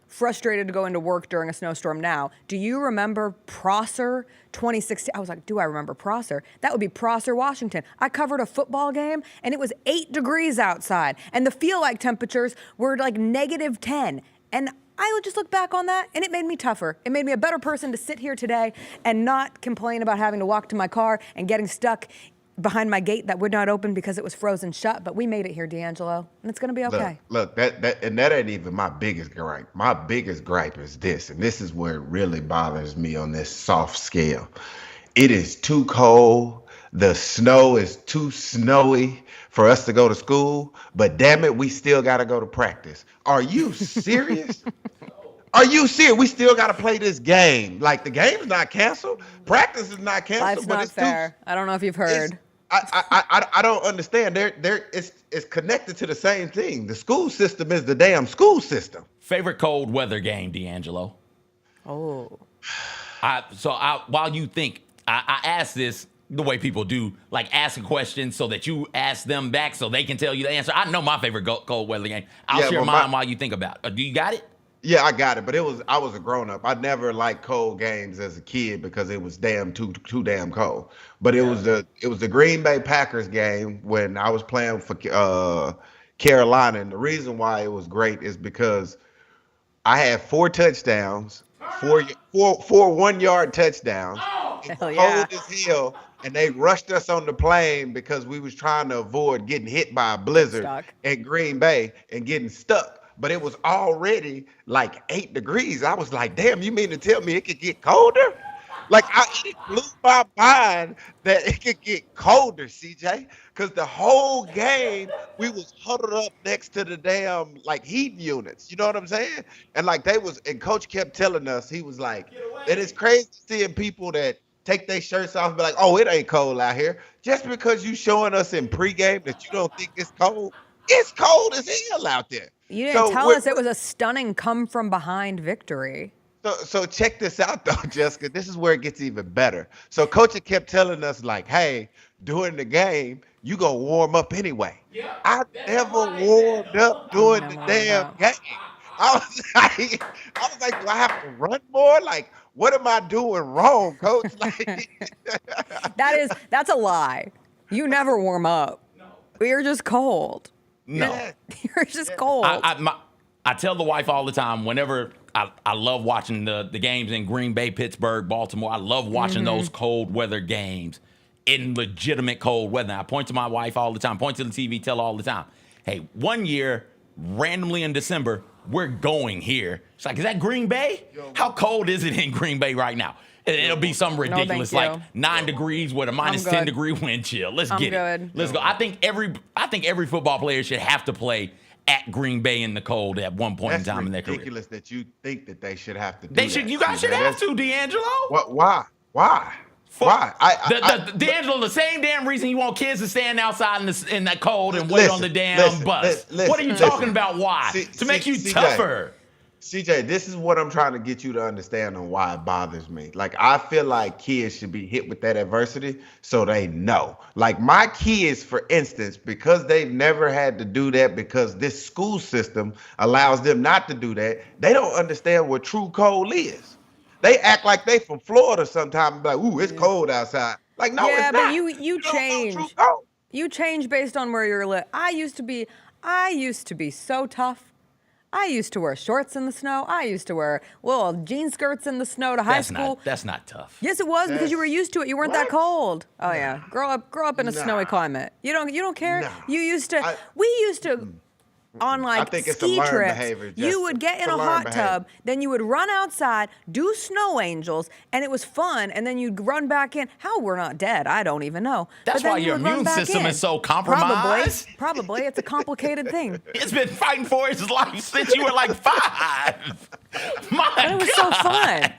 frustrated to go into work during a snowstorm now. Do you remember Prosser 2016? I was like, do I remember Prosser? That would be Prosser, Washington. I covered a football game and it was 8 degrees outside and the feel-like temperatures were like -10. And I would just look back on that and it made me tougher. It made me a better person to sit here today and not complain about having to walk to my car and getting stuck behind my gate that would not open because it was frozen shut. But we made it here, DeAngelo, and it's going to be okay. Look, that ain't even my biggest gripe. My biggest gripe is this, and this is where it really bothers me on this soft scale. It is too cold. The snow is too snowy for us to go to school, but damn it, we still got to go to practice. Are you serious? Are you serious? We still got to play this game. Like, the game's not canceled. Practice is not canceled. Life's but not it's fair. I don't know if you've heard. I don't understand. It's connected to the same thing. The school system is the damn school system. Favorite cold weather game, DeAngelo? Oh. While you think, I ask this the way people do, like ask a question so that you ask them back so they can tell you the answer. I know my favorite cold weather game. I'll share mine while you think about it. Do you got it? Yeah, I got it, but I was a grown up. I never liked cold games as a kid because it was too damn cold. But it was the Green Bay Packers game when I was playing for Carolina, and the reason why it was great is because I had 4 touchdowns, four 1-yard touchdowns. It was cold as hell, and they rushed us on the plane because we was trying to avoid getting hit by a blizzard at Green Bay and getting stuck. But it was already like 8 degrees. I was like, damn, you mean to tell me it could get colder? Like, it blew my mind that it could get colder, CJ. Because the whole game, we was huddled up next to the damn, like, heat units. You know what I'm saying? And, like, and Coach kept telling us, he was like, and it's crazy seeing people that take their shirts off and be like, oh, it ain't cold out here. Just because you showing us in pregame that you don't think it's cold, it's cold as hell out there. You didn't tell us it was a stunning come-from-behind victory. So check this out, though, Jessica. This is where it gets even better. So Coach kept telling us, like, hey, during the game, you go warm up anyway. Yeah, I never warmed up during the damn game. I was like, do I have to run more? Like, what am I doing wrong, Coach? Like, that's a lie. You never warm up. No. You're just cold. No. You're just cold. I tell the wife all the time, whenever I love watching the games in Green Bay, Pittsburgh, Baltimore. I love watching those cold weather games in legitimate cold weather. I point to my wife all the time, point to the TV, tell her all the time, hey, one year, randomly in December, we're going here. It's like, is that Green Bay? How cold is it in Green Bay right now? It'll be something ridiculous, like 9 degrees with a minus 10 degree wind chill. Let's get it. Let's go. I think every football player should have to play at Green Bay in the cold at one point in time in their career. It's ridiculous that you think that they should have to do that. You guys should have to, DeAngelo. What? Why? Why? DeAngelo, the same damn reason you want kids to stand outside in that cold and wait on the damn bus. What are you talking about? Why? To make you tougher. CJ, this is what I'm trying to get you to understand on why it bothers me. Like, I feel like kids should be hit with that adversity so they know. Like, my kids, for instance, because they've never had to do that because this school system allows them not to do that, they don't understand what true cold is. They act like they from Florida sometimes, like, ooh, it's cold outside. Like, no, yeah, it's not. but you change. You change based on where you're lit. I used to be so tough. I used to wear shorts in the snow. I used to wear little jean skirts in the snow to high school. That's not tough. Yes, it was because you were used to it. You weren't that cold. Oh yeah, grow up in a snowy climate. You don't care. You used to. We used to. On like ski trips, you would get in a hot tub, then you would run outside, do snow angels, and it was fun. And then you'd run back in. How we're not dead, I don't even know. That's why your immune system is so compromised. Probably. It's a complicated thing. It's been fighting for its life since you were like 5. But it was so fun.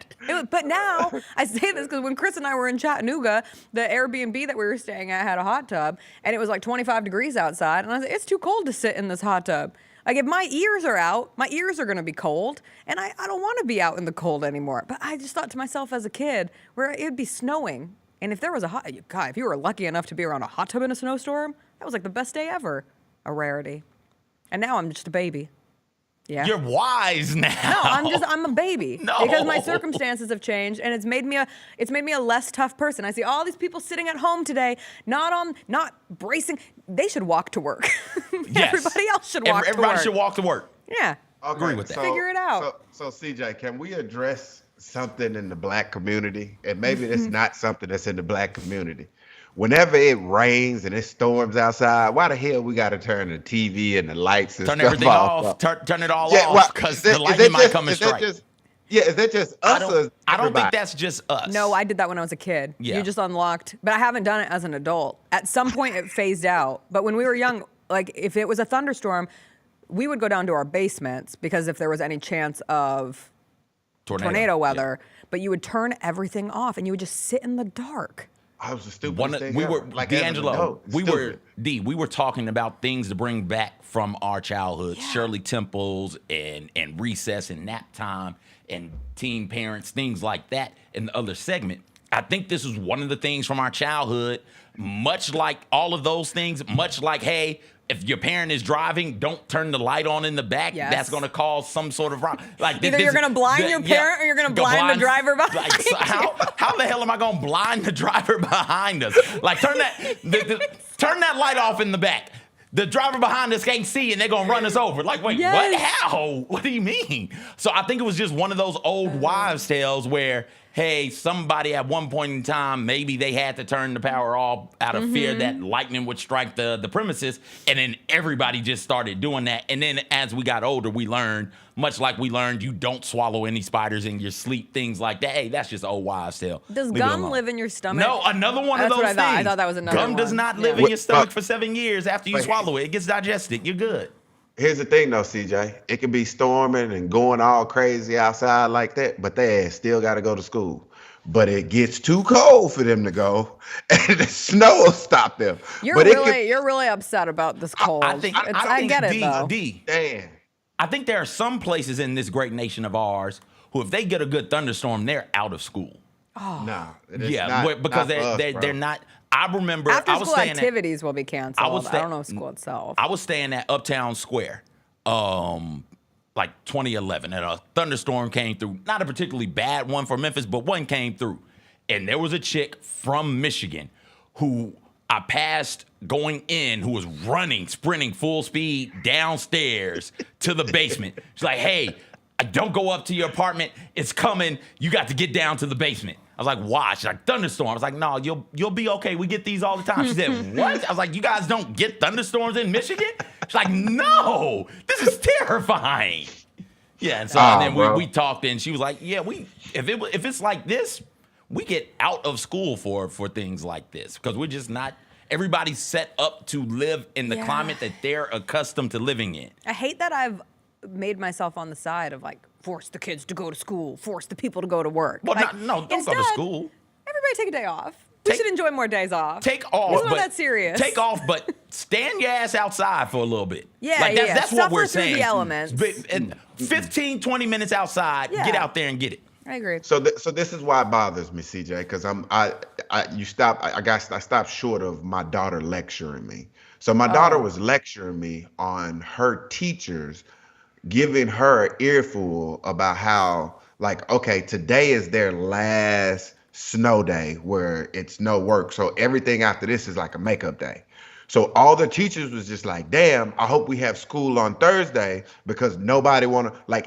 But now, I say this because when Chris and I were in Chattanooga, the Airbnb that we were staying at had a hot tub, and it was like 25 degrees outside. And I was like, it's too cold to sit in this hot tub. Like, if my ears are out, my ears are going to be cold, and I don't want to be out in the cold anymore. But I just thought to myself as a kid, where it would be snowing, and if there was if you were lucky enough to be around a hot tub in a snowstorm, that was like the best day ever. A rarity. And now I'm just a baby. Yeah. You're wise now. No, I'm a baby. No. Because my circumstances have changed, and it's made me a less tough person. I see all these people sitting at home today, not bracing. They should walk to work. Yes. Everybody else should walk to work. Everybody should walk to work. Yeah. Agree with that. Figure it out. So CJ, can we address something in the black community? And maybe it's not something that's in the black community. Whenever it rains and it storms outside, why the hell we got to turn the TV and the lights and turn stuff everything off? Turn it all off because the lightning might come and strike. Is that just us? I don't think that's just us. No, I did that when I was a kid. Yeah. You just unlocked, but I haven't done it as an adult. At some point, it phased out. But when we were young, like if it was a thunderstorm, we would go down to our basements because if there was any chance of tornado weather, but you would turn everything off and you would just sit in the dark. I was the stupidest thing we ever. were Like DeAngelo. We were talking about things to bring back from our childhood. Yeah. Shirley Temples and recess and nap time and teen parents, things like that in the other segment. I think this is one of the things from our childhood, much like all of those things, much like, hey, if your parent is driving, don't turn the light on in the back. Yes. That's going to cause some sort of like. Either you're going to blind your parent or you're going to blind the driver behind like, so how the hell am I going to blind the driver behind us? Like turn that light off in the back. The driver behind us can't see, and they're going to run us over. Like, wait, what? How? What do you mean? So I think it was just one of those old wives' tales where, hey, somebody at one point in time, maybe they had to turn the power off out of fear that lightning would strike the premises, and then everybody just started doing that. And then as we got older, we learned, much like we learned you don't swallow any spiders in your sleep, things like that. Hey, that's just old wives' tale. Does gum live in your stomach? No, another one of those things. I thought that was another Gum one. does not live in your stomach for 7 years after you swallow it. It gets digested. You're good. Here's the thing, though, CJ. It can be storming and going all crazy outside like that, but they still got to go to school. But it gets too cold for them to go, and the snow will stop them. You're really upset about this cold. I get it, though. Damn. I think there are some places in this great nation of ours who, if they get a good thunderstorm, they're out of school. Oh. No. Because they're not. I remember I was staying activities will be canceled. I don't know school itself. I was staying at Uptown Square, like 2011, and a thunderstorm came through. Not a particularly bad one for Memphis, but one came through. And there was a chick from Michigan who I passed going in who was sprinting full speed downstairs to the basement. She's like, hey, don't go up to your apartment. It's coming. You got to get down to the basement. I was like, why? She's like, thunderstorm. I was like, no, you'll be okay. We get these all the time. She said, what? I was like, you guys don't get thunderstorms in Michigan? She's like, no, this is terrifying. Yeah, and so then we talked, and she was like, yeah, if it's like this, we get out of school for things like this because we're just not. Everybody's set up to live in the climate that they're accustomed to living in. I hate that I've made myself on the side of like force the kids to go to school, force the people to go to work. Well, like, don't go to school. Everybody take a day off. We should enjoy more days off. Take off. It's not that serious. Take off, but stand your ass outside for a little bit. Yeah, That's what we're Suffer through saying. the elements. 15, 20 minutes outside. Yeah. Get out there and get it. I agree. So this is why it bothers me, CJ, because I stopped short of my daughter lecturing me. So my daughter was lecturing me on her teachers giving her an earful about how, like, okay, today is their last snow day where it's no work. So everything after this is like a makeup day. So all the teachers was just like, damn, I hope we have school on Thursday because nobody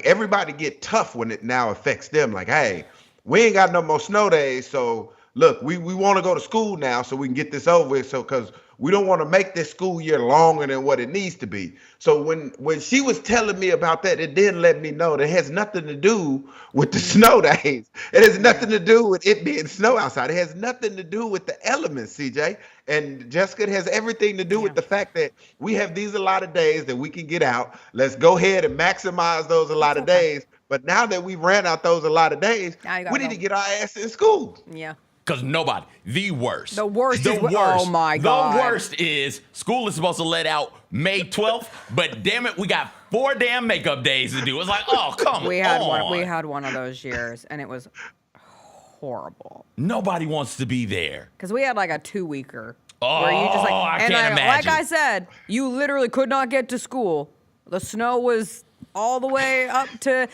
everybody get tough when it now affects them. Like, hey, we ain't got no more snow days. So look, we want to go to school now so we can get this over with. So, because we don't want to make this school year longer than what it needs to be. So when she was telling me about that, it didn't let me know that it has nothing to do with the snow days. It has nothing to do with it being snow outside. It has nothing to do with the elements, CJ. And Jessica, it has everything to do with the fact that we have these allotted days that we can get out. Let's go ahead and maximize those allotted days. But now that we ran out those allotted days, we need to get our ass in school. Yeah. Because nobody, the worst. The worst. Oh my God. The worst is school is supposed to let out May 12th, but damn it, we got 4 damn makeup days to do. It's like, oh, come on. We had one of those years, and it was horrible. Nobody wants to be there. Because we had like a 2-weeker. Oh, where you just I can't imagine. Like I said, you literally could not get to school. The snow was all the way up to,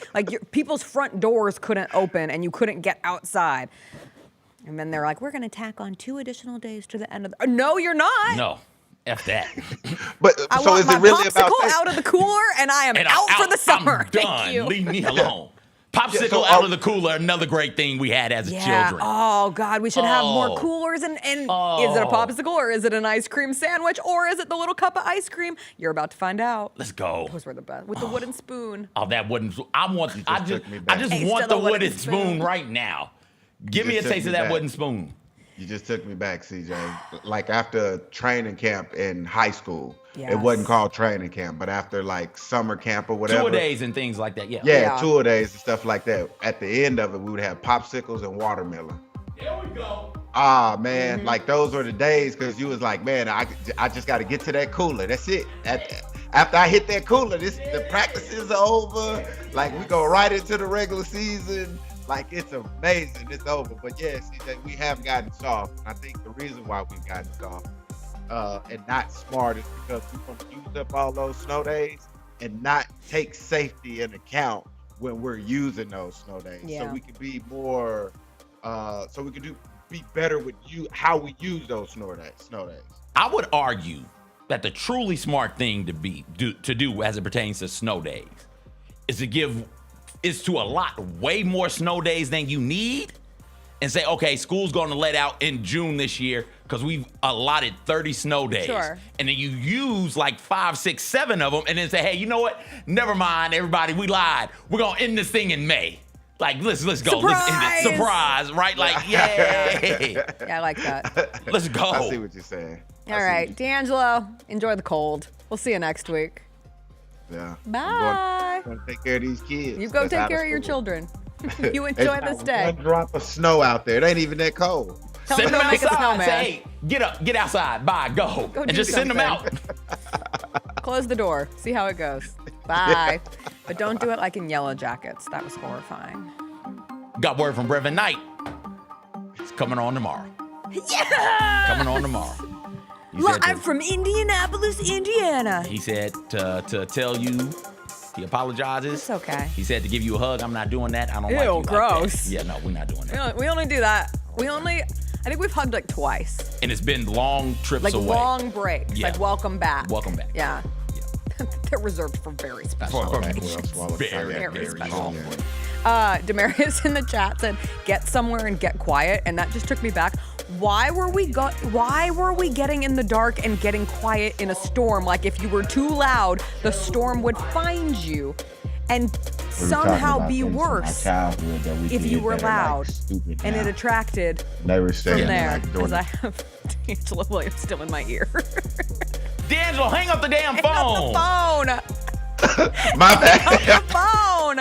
people's front doors couldn't open, and you couldn't get outside. And then they're like, we're going to tack on 2 additional days to the end of the... No, you're not. No. F that. But I so want is my it really popsicle about out of the cooler, and I am out for the summer. I'm done. Thank you. Leave me alone. Popsicle out of the cooler, another great thing we had as children. Oh, God, we should have more coolers. And is it a popsicle, or is it an ice cream sandwich, or is it the little cup of ice cream? You're about to find out. Let's go. Those were the best. With the wooden spoon. Oh, that wooden spoon. I just want the wooden spoon right now. Give me a taste of that wooden spoon. You just took me back, CJ. Like after training camp in high school, it wasn't called training camp, but after like summer camp or whatever. Two-a-days and things like that, Yeah, two-a-days and stuff like that. At the end of it, we would have popsicles and watermelon. There we go. Ah, man, like those were the days because you was like, man, I just got to get to that cooler. That's it. After I hit that cooler, the practices are over. Like we go right into the regular season. Like, it's amazing. It's over. But yeah, CJ, we have gotten soft. I think the reason why we've gotten soft and not smart is because we want to use up all those snow days and not take safety in account when we're using those snow days. Yeah. So we can be more, be better with how we use those snow days. I would argue that the truly smart thing to do as it pertains to snow days is to allot way more snow days than you need and say, okay, school's going to let out in June this year because we've allotted 30 snow days. Sure. And then you use like 5, 6, 7 of them and then say, hey, you know what? Never mind, everybody, we lied. We're going to end this thing in May. Like, let's go. Surprise! Let's end it. Surprise, right? Like, yay. Yeah, I like that. Let's go. I see what you're saying. All right, DeAngelo, enjoy the cold. We'll see you next week. Yeah. Bye. I'm going to take care of these kids. You go take care of your children. You enjoy this day. One drop of snow out there. It ain't even that cold. Tell them to go make a snowman. Say, hey, get outside. Bye, go. And just send them out. Close the door. See how it goes. Bye. But don't do it like in Yellow Jackets. That was horrifying. Got word from Reverend Knight. It's coming on tomorrow. Yeah! Coming on tomorrow. I'm from Indianapolis, Indiana. He said to tell you he apologizes. It's okay. He said to give you a hug. I'm not doing that. I don't like you gross. like that. Yeah, no, we're not doing that. We only do that. I think we've hugged like twice. And it's been long trips like away. Like long breaks. Yeah. Like welcome back. Welcome back. Yeah. They're reserved for very special occasions. Very special. Demarius in the chat said, get somewhere and get quiet. And that just took me back. Why were we getting in the dark and getting quiet in a storm? Like if you were too loud, the storm would find you and somehow be worse if you were loud. And it attracted they were saying from there. Because I have DeAngelo Williams still in my ear. DeAngelo, hang up the damn phone. Hang up the phone. My bad. Hang up the phone.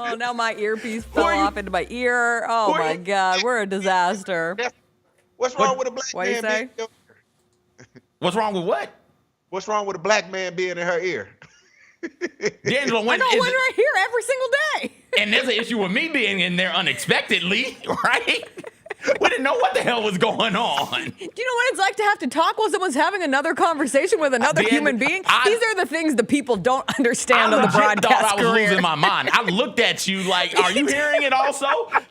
Oh, now my earpiece fell off into my ear. Oh, my God. We're a disaster. What's wrong with a black What do you man? say? What's wrong with what? What's wrong with a black man being in her ear? DeAngelo, I got one right here every single day. And there's an issue with me being in there unexpectedly, right? We didn't know what the hell was going on. Do you know what it's like to have to talk while someone's having another conversation with another human being? These are the things the people don't understand on the broadcast thought I was career. losing my mind. I looked at you like, are you hearing it also?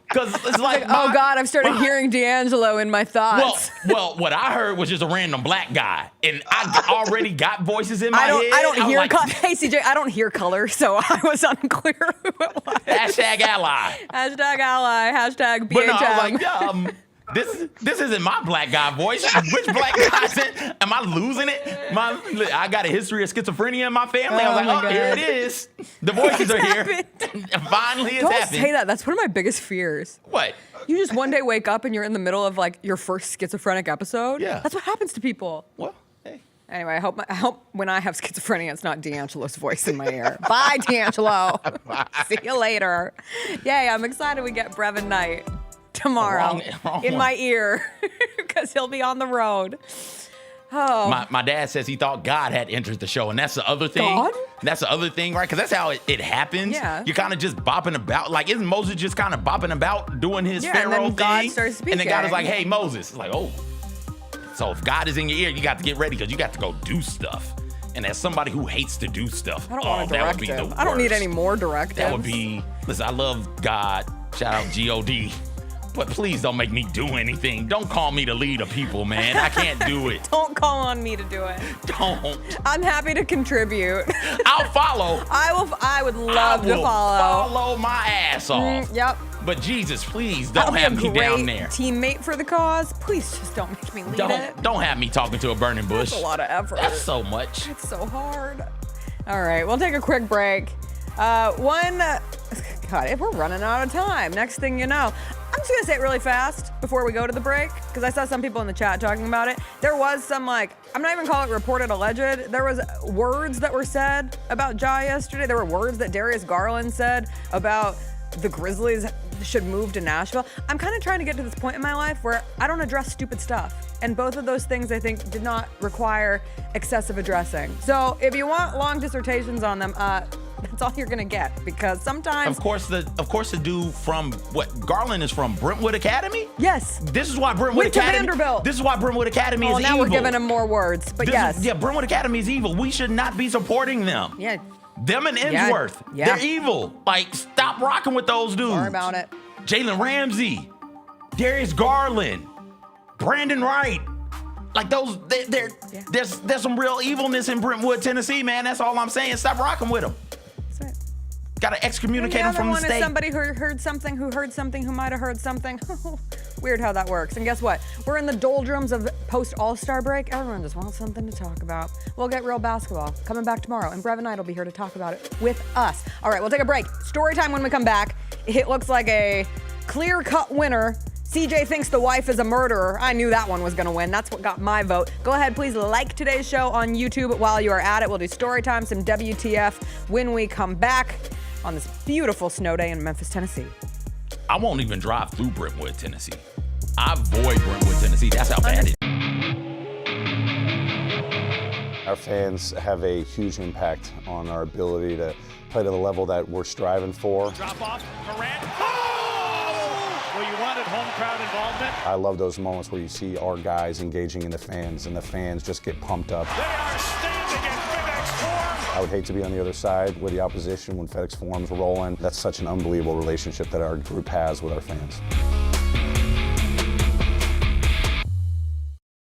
Because it's like, oh God, I've started hearing DeAngelo in my thoughts. Well, what I heard was just a random black guy, and I already got voices in my head. I don't hear. Like, Hey CJ, I don't hear color, so I was unclear who it was. Hashtag ally. Hashtag ally. Hashtag BHM. But no, I was like, this isn't my black guy voice. Which black guy is it? Am I losing it? I got a history of schizophrenia in my family. I was like, God. here it is. The voices are here. Finally, it's Don't happening. say that. That's one of my biggest fears. What? You just one day wake up and you're in the middle of like your first schizophrenic episode. Yeah. That's what happens to people. Well, hey. Anyway, I hope when I have schizophrenia, it's not DeAngelo's voice in my ear. Bye, DeAngelo. See you later. Yay, I'm excited we get Brevin Knight tomorrow Wrong in one. my ear because he'll be on the road. Oh. My dad says he thought God had entered the show, and that's the other thing. God? That's the other thing, right? Because that's how it happens. Yeah. You're kind of just bopping about. Like, isn't Moses just kind of bopping about doing his Yeah, and Pharaoh then God thing? starts And then God is speaking. like, hey, Moses. It's like, oh. So if God is in your ear, you got to get ready because you got to go do stuff. And as somebody who hates to do stuff, I don't want to that direct would be the him. worst. I don't need any more directives. That would be, listen, I love God. Shout out G-O-D. But please don't make me do anything. Don't call me to lead a people, man. I can't do it. Don't call on me to do it. Don't. I'm happy to contribute. I'll follow. I would love to follow. Follow my ass off. Yep. But Jesus, please I'll don't be have a me great down there. teammate for the cause. Please just don't make me lead it. Don't have me talking to a burning bush. That's a lot of effort. That's so much. It's so hard. All right, we'll take a quick break. God, we're running out of time. Next thing you know, I'm just gonna say it really fast before we go to the break, because I saw some people in the chat talking about it. There was some, like, I'm not even calling it reported alleged. There was words that were said about Ja yesterday. There were words that Darius Garland said about the Grizzlies should move to Nashville. I'm kind of trying to get to this point in my life where I don't address stupid stuff. And both of those things, I think, did not require excessive addressing. So if you want long dissertations on them, that's all you're gonna get, because sometimes. Of course, the dude from Garland is from Brentwood Academy. Yes. This is why Brentwood Went to Academy. Vanderbilt. This is why Brentwood Academy is now evil. we're giving him more words, but yes. Yeah, Brentwood Academy is evil. We should not be supporting them. Yeah. Them and Emsworth. Yeah. They're evil. Like, stop rocking with those dudes. Sorry about it. Jalen Ramsey, Darius Garland, Brandon Wright. Like those, there's some real evilness in Brentwood, Tennessee, man. That's all I'm saying. Stop rocking with them. That's it. Gotta excommunicate them from the one state. is somebody who heard something, who might have heard something. Weird how that works. And guess what? We're in the doldrums of post All-Star break. Everyone just wants something to talk about. We'll get real basketball coming back tomorrow, and Brevin Knight will be here to talk about it with us. All right, we'll take a break. Story time when we come back. It looks like a clear-cut winner. CJ thinks the wife is a murderer. I knew that one was gonna win. That's what got my vote. Go ahead, please like today's show on YouTube while you are at it. We'll do story time, some WTF when we come back on this beautiful snow day in Memphis, Tennessee. I won't even drive through Brentwood, Tennessee. I avoid Brentwood, Tennessee. That's how bad it is. Our fans have a huge impact on our ability to play to the level that we're striving for. Drop off, Durant. Oh! Well, you wanted home crowd involvement. I love those moments where you see our guys engaging in the fans, and the fans just get pumped up. They are standing in FedEx Forum. I would hate to be on the other side with the opposition when FedEx Forum's rolling. That's such an unbelievable relationship that our group has with our fans.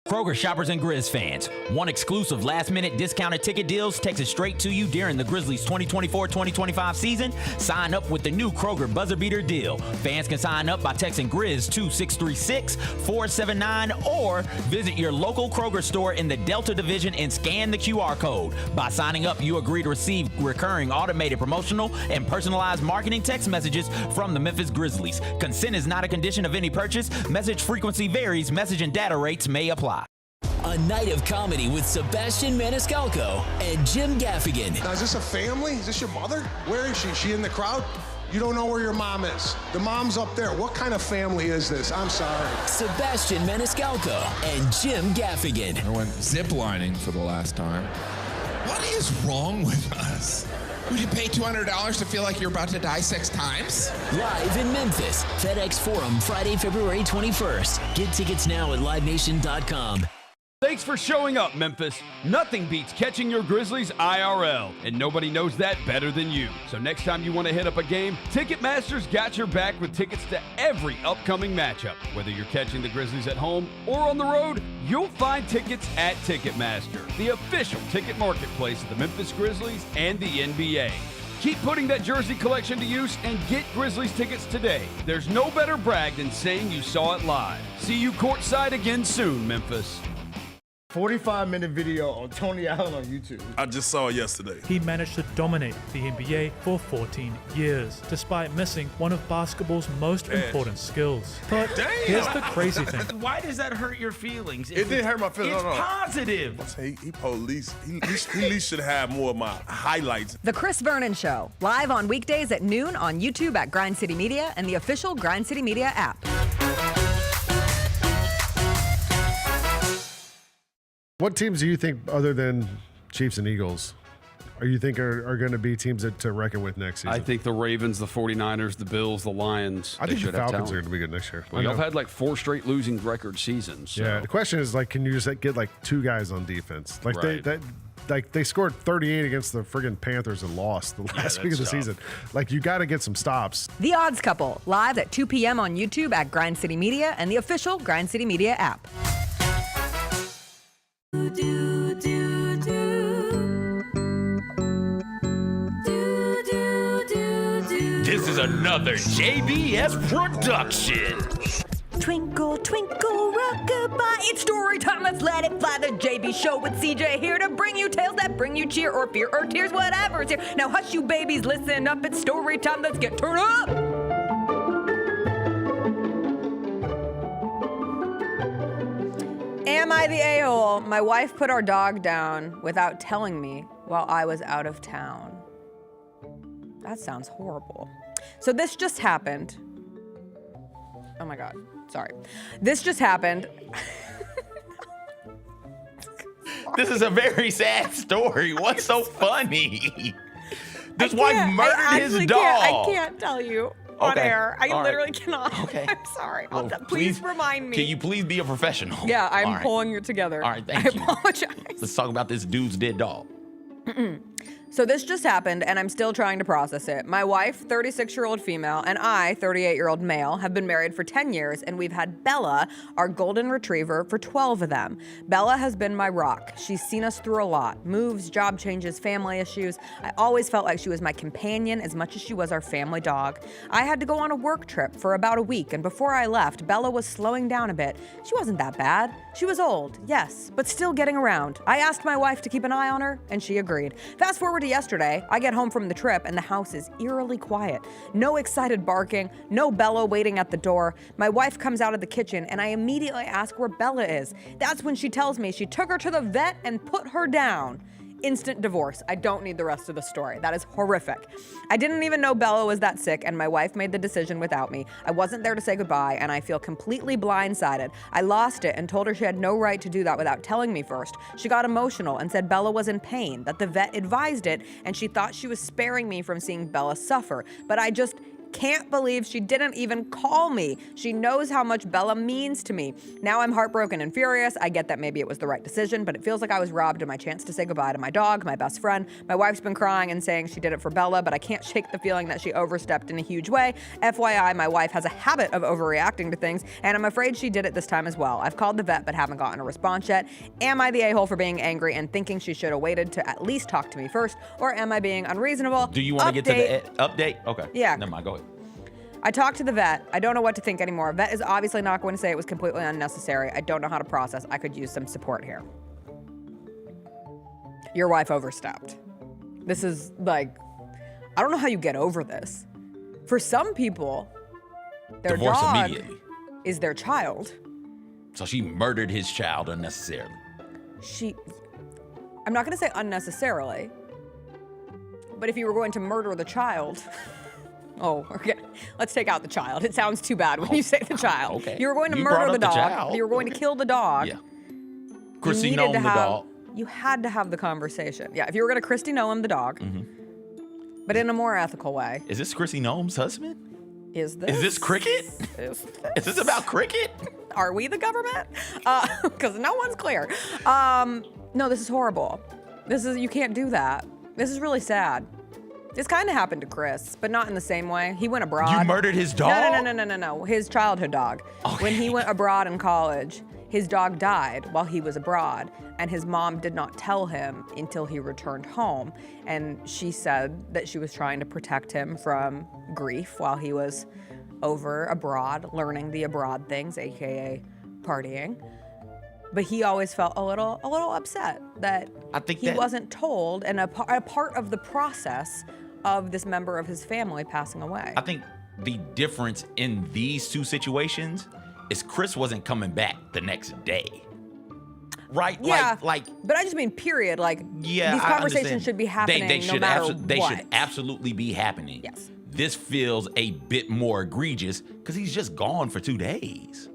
Kroger shoppers and Grizz fans, want exclusive last-minute discounted ticket deals texted straight to you during the Grizzlies 2024-2025 season? Sign up with the new Kroger Buzzer Beater deal. Fans can sign up by texting Grizz to 636-479 or visit your local Kroger store in the Delta Division and scan the QR code. By signing up, you agree to receive recurring automated promotional and personalized marketing text messages from the Memphis Grizzlies. Consent is not a condition of any purchase. Message frequency varies. Message and data rates may apply. A night of comedy with Sebastian Maniscalco and Jim Gaffigan. Now, is this a family? Is this your mother? Where is she? Is she in the crowd? You don't know where your mom is. The mom's up there. What kind of family is this? I'm sorry. Sebastian Maniscalco and Jim Gaffigan. I went ziplining for the last time. What is wrong with us? Would you pay $200 to feel like you're about to die 6 times? Live in Memphis, FedEx Forum, Friday, February 21st. Get tickets now at livenation.com. Thanks for showing up, Memphis. Nothing beats catching your Grizzlies IRL, and nobody knows that better than you. So next time you want to hit up a game, Ticketmaster's got your back with tickets to every upcoming matchup. Whether you're catching the Grizzlies at home or on the road, you'll find tickets at Ticketmaster, the official ticket marketplace of the Memphis Grizzlies and the NBA. Keep putting that jersey collection to use and get Grizzlies tickets today. There's no better brag than saying you saw it live. See you courtside again soon, Memphis. 45-minute video on Tony Allen on YouTube. I just saw it yesterday. He managed to dominate the NBA for 14 years, despite missing one of basketball's most important skills. But here's the crazy thing. Why does that hurt your feelings? It didn't hurt my feelings. It's positive. He at least should have more of my highlights. The Chris Vernon Show, live on weekdays at noon on YouTube at Grind City Media and the official Grind City Media app. What teams do you think, other than Chiefs and Eagles, are going to be teams to reckon with next season? I think the Ravens, the 49ers, the Bills, the Lions. I think the Falcons are going to be good next year. Well, y'all had like 4 straight losing record seasons. So. Yeah, the question is, like, can you just get like 2 guys on defense? Like they scored 38 against the friggin' Panthers and lost the last week of the season. Like, you got to get some stops. The Odds Couple, live at 2 p.m. on YouTube at Grind City Media and the official Grind City Media app. This is another JBS production. Twinkle, twinkle, rockabye. It's story time. Let's let it fly. The JB Show with CJ here to bring you tales that bring you cheer or fear or tears, whatever's here. Now hush, you babies, listen up. It's story time. Let's get turned up. Am I the a-hole? My wife put our dog down without telling me while I was out of town. That sounds horrible. So this just happened. Oh my God, sorry. This just happened. This is a very sad story. What's so funny? This wife murdered his dog. I can't tell you on air. I literally cannot. Okay. I'm sorry. Well, please remind me. Can you please be a professional? Yeah, I'm pulling it together. All right, thank you. I apologize. Let's talk about this dude's dead dog. So this just happened, and I'm still trying to process it. My wife, 36-year-old female, and I, 38-year-old male, have been married for 10 years, and we've had Bella, our golden retriever, for 12 of them. Bella has been my rock. She's seen us through a lot. Moves, job changes, family issues. I always felt like she was my companion as much as she was our family dog. I had to go on a work trip for about a week, and before I left, Bella was slowing down a bit. She wasn't that bad. She was old, yes, but still getting around. I asked my wife to keep an eye on her, and she agreed. Fast forward to yesterday, I get home from the trip and the house is eerily quiet. No excited barking, no Bella waiting at the door. My wife comes out of the kitchen and I immediately ask where Bella is. That's when she tells me she took her to the vet and put her down. Instant divorce. I don't need the rest of the story. That is horrific. I didn't even know Bella was that sick, and my wife made the decision without me. I wasn't there to say goodbye, and I feel completely blindsided. I lost it and told her she had no right to do that without telling me first. She got emotional and said Bella was in pain, that the vet advised it, and she thought she was sparing me from seeing Bella suffer. But I just can't believe she didn't even call me. She knows how much Bella means to me. Now I'm heartbroken and furious. I get that maybe it was the right decision, but it feels like I was robbed of my chance to say goodbye to my dog, my best friend. My wife's been crying and saying she did it for Bella, but I can't shake the feeling that she overstepped in a huge way. FYI, my wife has a habit of overreacting to things, and I'm afraid she did it this time as well. I've called the vet, but haven't gotten a response yet. Am I the a-hole for being angry and thinking she should have waited to at least talk to me first, or am I being unreasonable? Do you want to get to the update? Okay. Yeah. Never mind, go ahead. I talked to the vet. I don't know what to think anymore. Vet is obviously not going to say it was completely unnecessary. I don't know how to process. I could use some support here. Your wife overstepped. This is like, I don't know how you get over this. For some people, their Divorce dog immediately. is their child. So she murdered his child unnecessarily. I'm not going to say unnecessarily, but if you were going to murder the child, Oh, let's take out the child. It sounds too bad when you say the child. Okay. You were going to You murder brought the up the dog. child. You were going to kill the dog. Yeah. Chrissy Noem, the dog. You had to have the conversation. Yeah, if you were going to Christy Noem, the dog, but in a more ethical way. Is this Chrissy Noem's husband? Is this? Is this cricket? Is this about cricket? Are we the government? Because no one's clear. No, this is horrible. You can't do that. This is really sad. This kind of happened to Chris, but not in the same way. He went abroad. You murdered his dog? No. His childhood dog. Okay. When he went abroad in college, his dog died while he was abroad, and his mom did not tell him until he returned home. And she said that she was trying to protect him from grief while he was over abroad, learning the abroad things, aka partying. But he always felt a little upset that he wasn't told, and a part of the process of this member of his family passing away. I think the difference in these two situations is Chris wasn't coming back the next day. Right? Yeah, Like but I just mean period. Like, yeah, these I conversations understand. should be happening They no should matter they what. should absolutely be happening. Yes. This feels a bit more egregious because he's just gone for 2 days.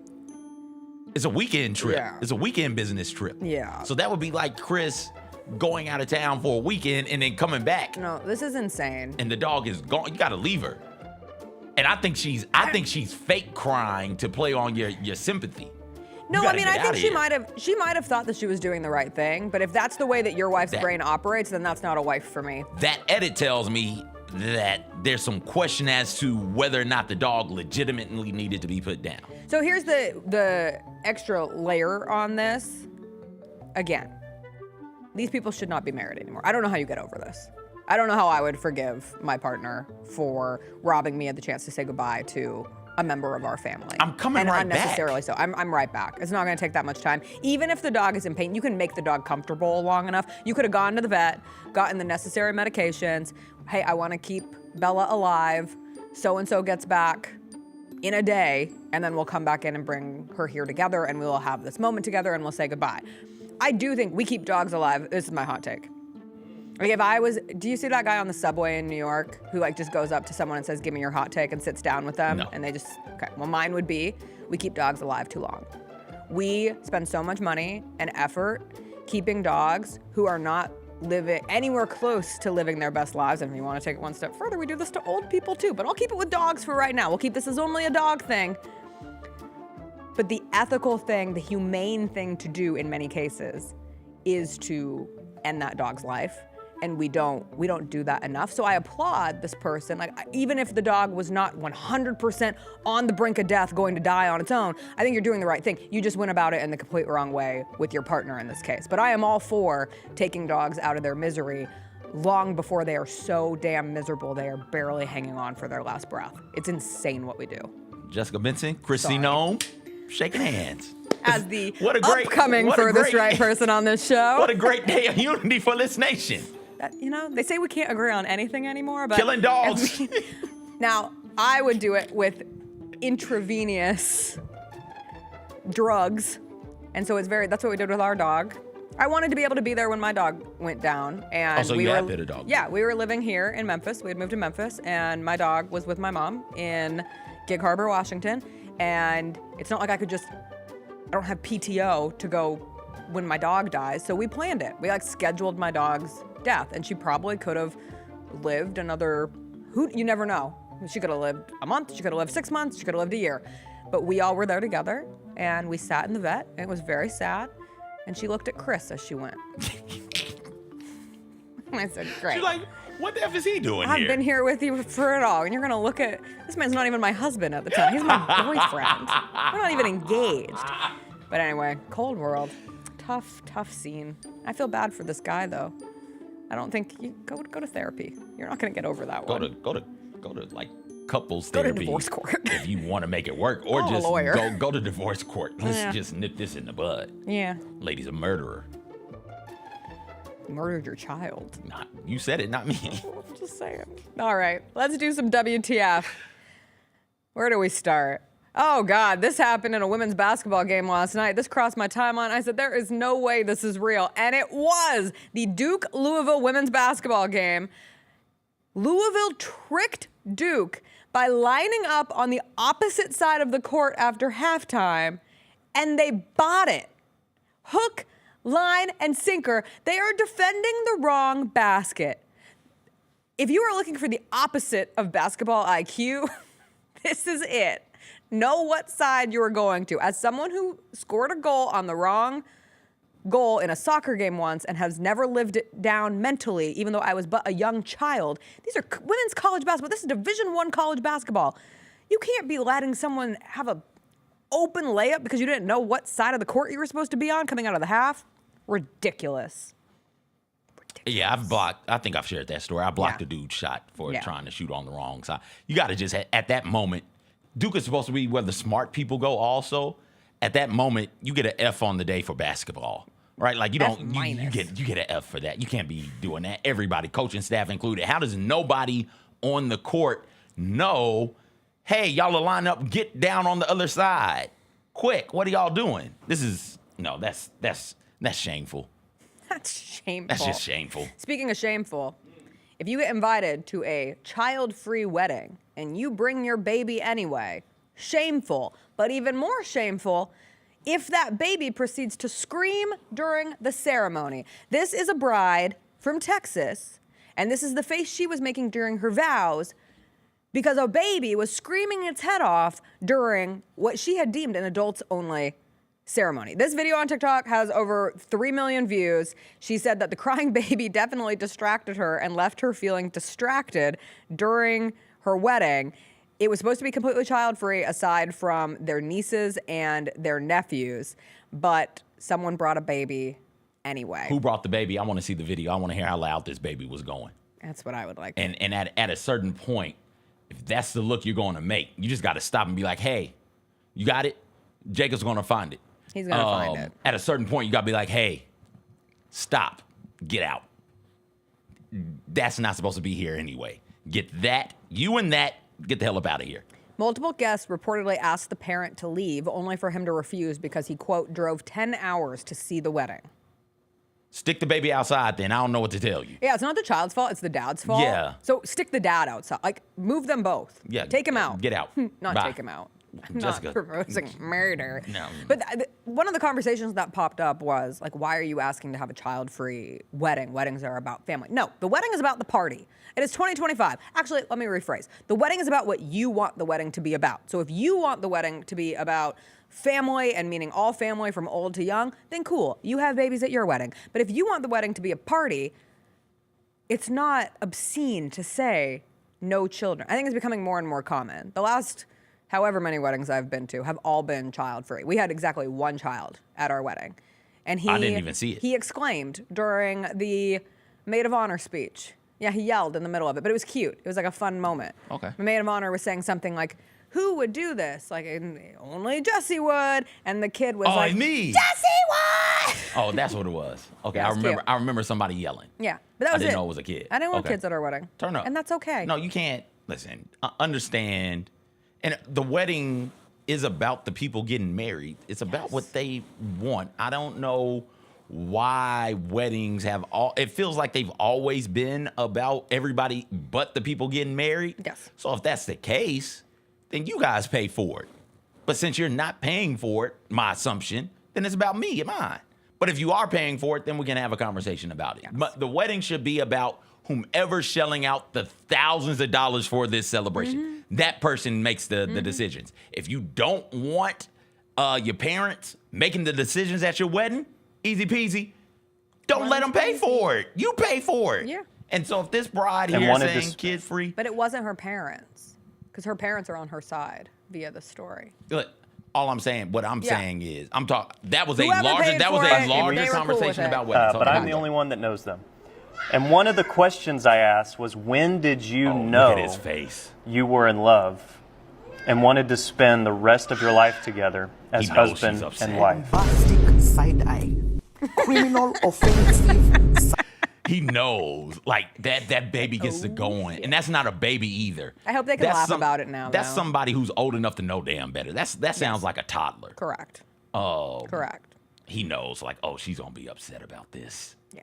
It's a weekend trip. Yeah. It's a weekend business trip. Yeah. So that would be like Chris going out of town for a weekend and then coming back. No, this is insane. And the dog is gone. You got to leave her. And I think she's fake crying to play on your sympathy. No, I mean, I think she might have thought that she was doing the right thing, but if that's the way that your wife's brain operates, then that's not a wife for me. That edit tells me that there's some question as to whether or not the dog legitimately needed to be put down. So here's the extra layer on this. Again, these people should not be married anymore. I don't know how you get over this. I don't know how I would forgive my partner for robbing me of the chance to say goodbye to a member of our family. I'm coming right back. And unnecessarily so. I'm right back. It's not going to take that much time. Even if the dog is in pain, you can make the dog comfortable long enough. You could have gone to the vet, gotten the necessary medications. Hey, I want to keep Bella alive. So-and-so gets back in a day, and then we'll come back in and bring her here together, and we will have this moment together, and we'll say goodbye. I do think we keep dogs alive. This is my hot take. Like do you see that guy on the subway in New York who like just goes up to someone and says, give me your hot take and sits down with them? No. And they well, mine would be, we keep dogs alive too long. We spend so much money and effort keeping dogs who are not living anywhere close to living their best lives. And if you want to take it one step further, we do this to old people too, but I'll keep it with dogs for right now. We'll keep this as only a dog thing. But the ethical thing, the humane thing to do in many cases is to end that dog's life. And we don't do that enough. So I applaud this person. Like, even if the dog was not 100% on the brink of death, going to die on its own, I think you're doing the right thing. You just went about it in the complete wrong way with your partner in this case. But I am all for taking dogs out of their misery long before they are so damn miserable they are barely hanging on for their last breath. It's insane what we do. Jessica Benson, Chrissy Noem, shaking hands. As the upcoming furthest right person on this show. What a great day of unity for this nation. They say we can't agree on anything anymore, but killing dogs. Now, I would do it with intravenous drugs. And so that's what we did with our dog. I wanted to be able to be there when my dog went down. And so you had bit a dog. Yeah, we were living here in Memphis. We had moved to Memphis, and my dog was with my mom in Gig Harbor, Washington. And it's not like I don't have PTO to go when my dog dies. So we planned it. We scheduled my dog's death, and she probably could have lived another, you never know. She could have lived a month, she could have lived 6 months, she could have lived a year. But we all were there together, and we sat in the vet, and it was very sad. And she looked at Chris as she went. And I said, great. She's like, what the F is he doing here? I've been here with you for it all, and you're gonna look at, this man's not even my husband at the time. He's my boyfriend. We're not even engaged. But anyway, cold world. Tough scene. I feel bad for this guy, though. I don't think you go to therapy. You're not gonna get over that one. Go to couples go therapy. Go to divorce court if you want to make it work, or Call just a lawyer. go to divorce court. Let's just nip this in the bud. Yeah. Lady's a murderer. Murdered your child. You said it, not me. I'm just saying. All right, let's do some WTF. Where do we start? Oh, God, this happened in a women's basketball game last night. This crossed my timeline. I said, there is no way this is real. And it was. The Duke-Louisville women's basketball game Louisville tricked Duke by lining up on the opposite side of the court after halftime, and they bought it. Hook, line, and sinker. They are defending the wrong basket. If you are looking for the opposite of basketball IQ, this is it. Know what side you are going to. As someone who scored a goal on the wrong goal in a soccer game once and has never lived it down mentally, even though I was but a young child, these are women's college basketball. This is Division I college basketball. You can't be letting someone have a open layup because you didn't know what side of the court you were supposed to be on coming out of the half. Ridiculous. Yeah, I've blocked. I think I've shared that story. I blocked a dude's shot for trying to shoot on the wrong side. You got to just, at that moment, Duke is supposed to be where the smart people go also. At that moment, you get an F on the day for basketball, right? Like you don't, you get an F for that. You can't be doing that. Everybody, coaching staff included. How does nobody on the court know, hey, y'all are lining up, get down on the other side. Quick, what are y'all doing? This is, no, that's shameful. That's shameful. That's just shameful. Speaking of shameful, if you get invited to a child-free wedding and you bring your baby anyway, shameful. But even more shameful if that baby proceeds to scream during the ceremony. This is a bride from Texas, and this is the face she was making during her vows because a baby was screaming its head off during what she had deemed an adults-only ceremony. This video on TikTok has over 3 million views. She said that the crying baby definitely distracted her and left her feeling distracted during her wedding. It was supposed to be completely child-free aside from their nieces and their nephews, but someone brought a baby anyway. Who brought the baby? I want to see the video. I want to hear how loud this baby was going. That's what I would like. And at a certain point, if that's the look you're going to make, you just got to stop and be like, hey, you got it? Jacob's going to find it. He's going to find it. At a certain point, you got to be like, hey, stop. Get out. That's not supposed to be here anyway. Get that. You and that. Get the hell up out of here. Multiple guests reportedly asked the parent to leave, only for him to refuse because he, quote, drove 10 hours to see the wedding. Stick the baby outside then. I don't know what to tell you. Yeah, it's not the child's fault. It's the dad's fault. Yeah. So stick the dad outside. Like, move them both. Yeah. Take him out. Get out. Not Bye. take him out. I'm Jessica. not proposing murder. No. But one of the conversations that popped up was, like, why are you asking to have a child-free wedding? Weddings are about family. No, the wedding is about the party. It is 2025. Actually, let me rephrase. The wedding is about what you want the wedding to be about. So if you want the wedding to be about family, and meaning all family from old to young, then cool. You have babies at your wedding. But if you want the wedding to be a party, it's not obscene to say no children. I think it's becoming more and more common. The last however many weddings I've been to have all been child-free. We had exactly one child at our wedding. And I didn't even see it. He exclaimed during the maid of honor speech. Yeah, he yelled in the middle of it, but it was cute. It was like a fun moment. Okay. The maid of honor was saying something like, who would do this? Like, only Jesse would. And the kid was like, me. Jesse would! Oh, that's what it was. Okay, That's cute. I remember somebody yelling. Yeah, but that was I didn't it. know it was a kid. I didn't want Okay. kids at our wedding. Turn up. And that's okay. No, you can't. Listen, understand. And the wedding is about the people getting married. It's about what they want. I don't know why weddings have it feels like they've always been about everybody but the people getting married. Yes. So if that's the case, then you guys pay for it. But since you're not paying for it, my assumption, then it's about me and mine. But if you are paying for it, then we can have a conversation about it. Yes. But the wedding should be about whomever's shelling out the thousands of dollars for this celebration. Mm-hmm. That person makes the decisions. If you don't want your parents making the decisions at your wedding, easy peasy, don't let them pay for it. You pay for it. Yeah. And so if this bride here saying kid free. But it wasn't her parents, because her parents are on her side via the story. Look, all I'm saying, what I'm saying is, I'm talking. That was a Whoever larger conversation about weddings. But I'm the only one that knows them. And one of the questions I asked was, when did you know look at his face. You were in love and wanted to spend the rest of your life together as husband and wife? Bombastic side eye, criminal offensive. He knows, like that baby gets to going, and that's not a baby either. I hope they can laugh about it now. That's though. somebody who's old enough to know damn better. That sounds like a toddler. Correct. Oh, correct. He knows, like, oh, she's gonna be upset about this. Yeah.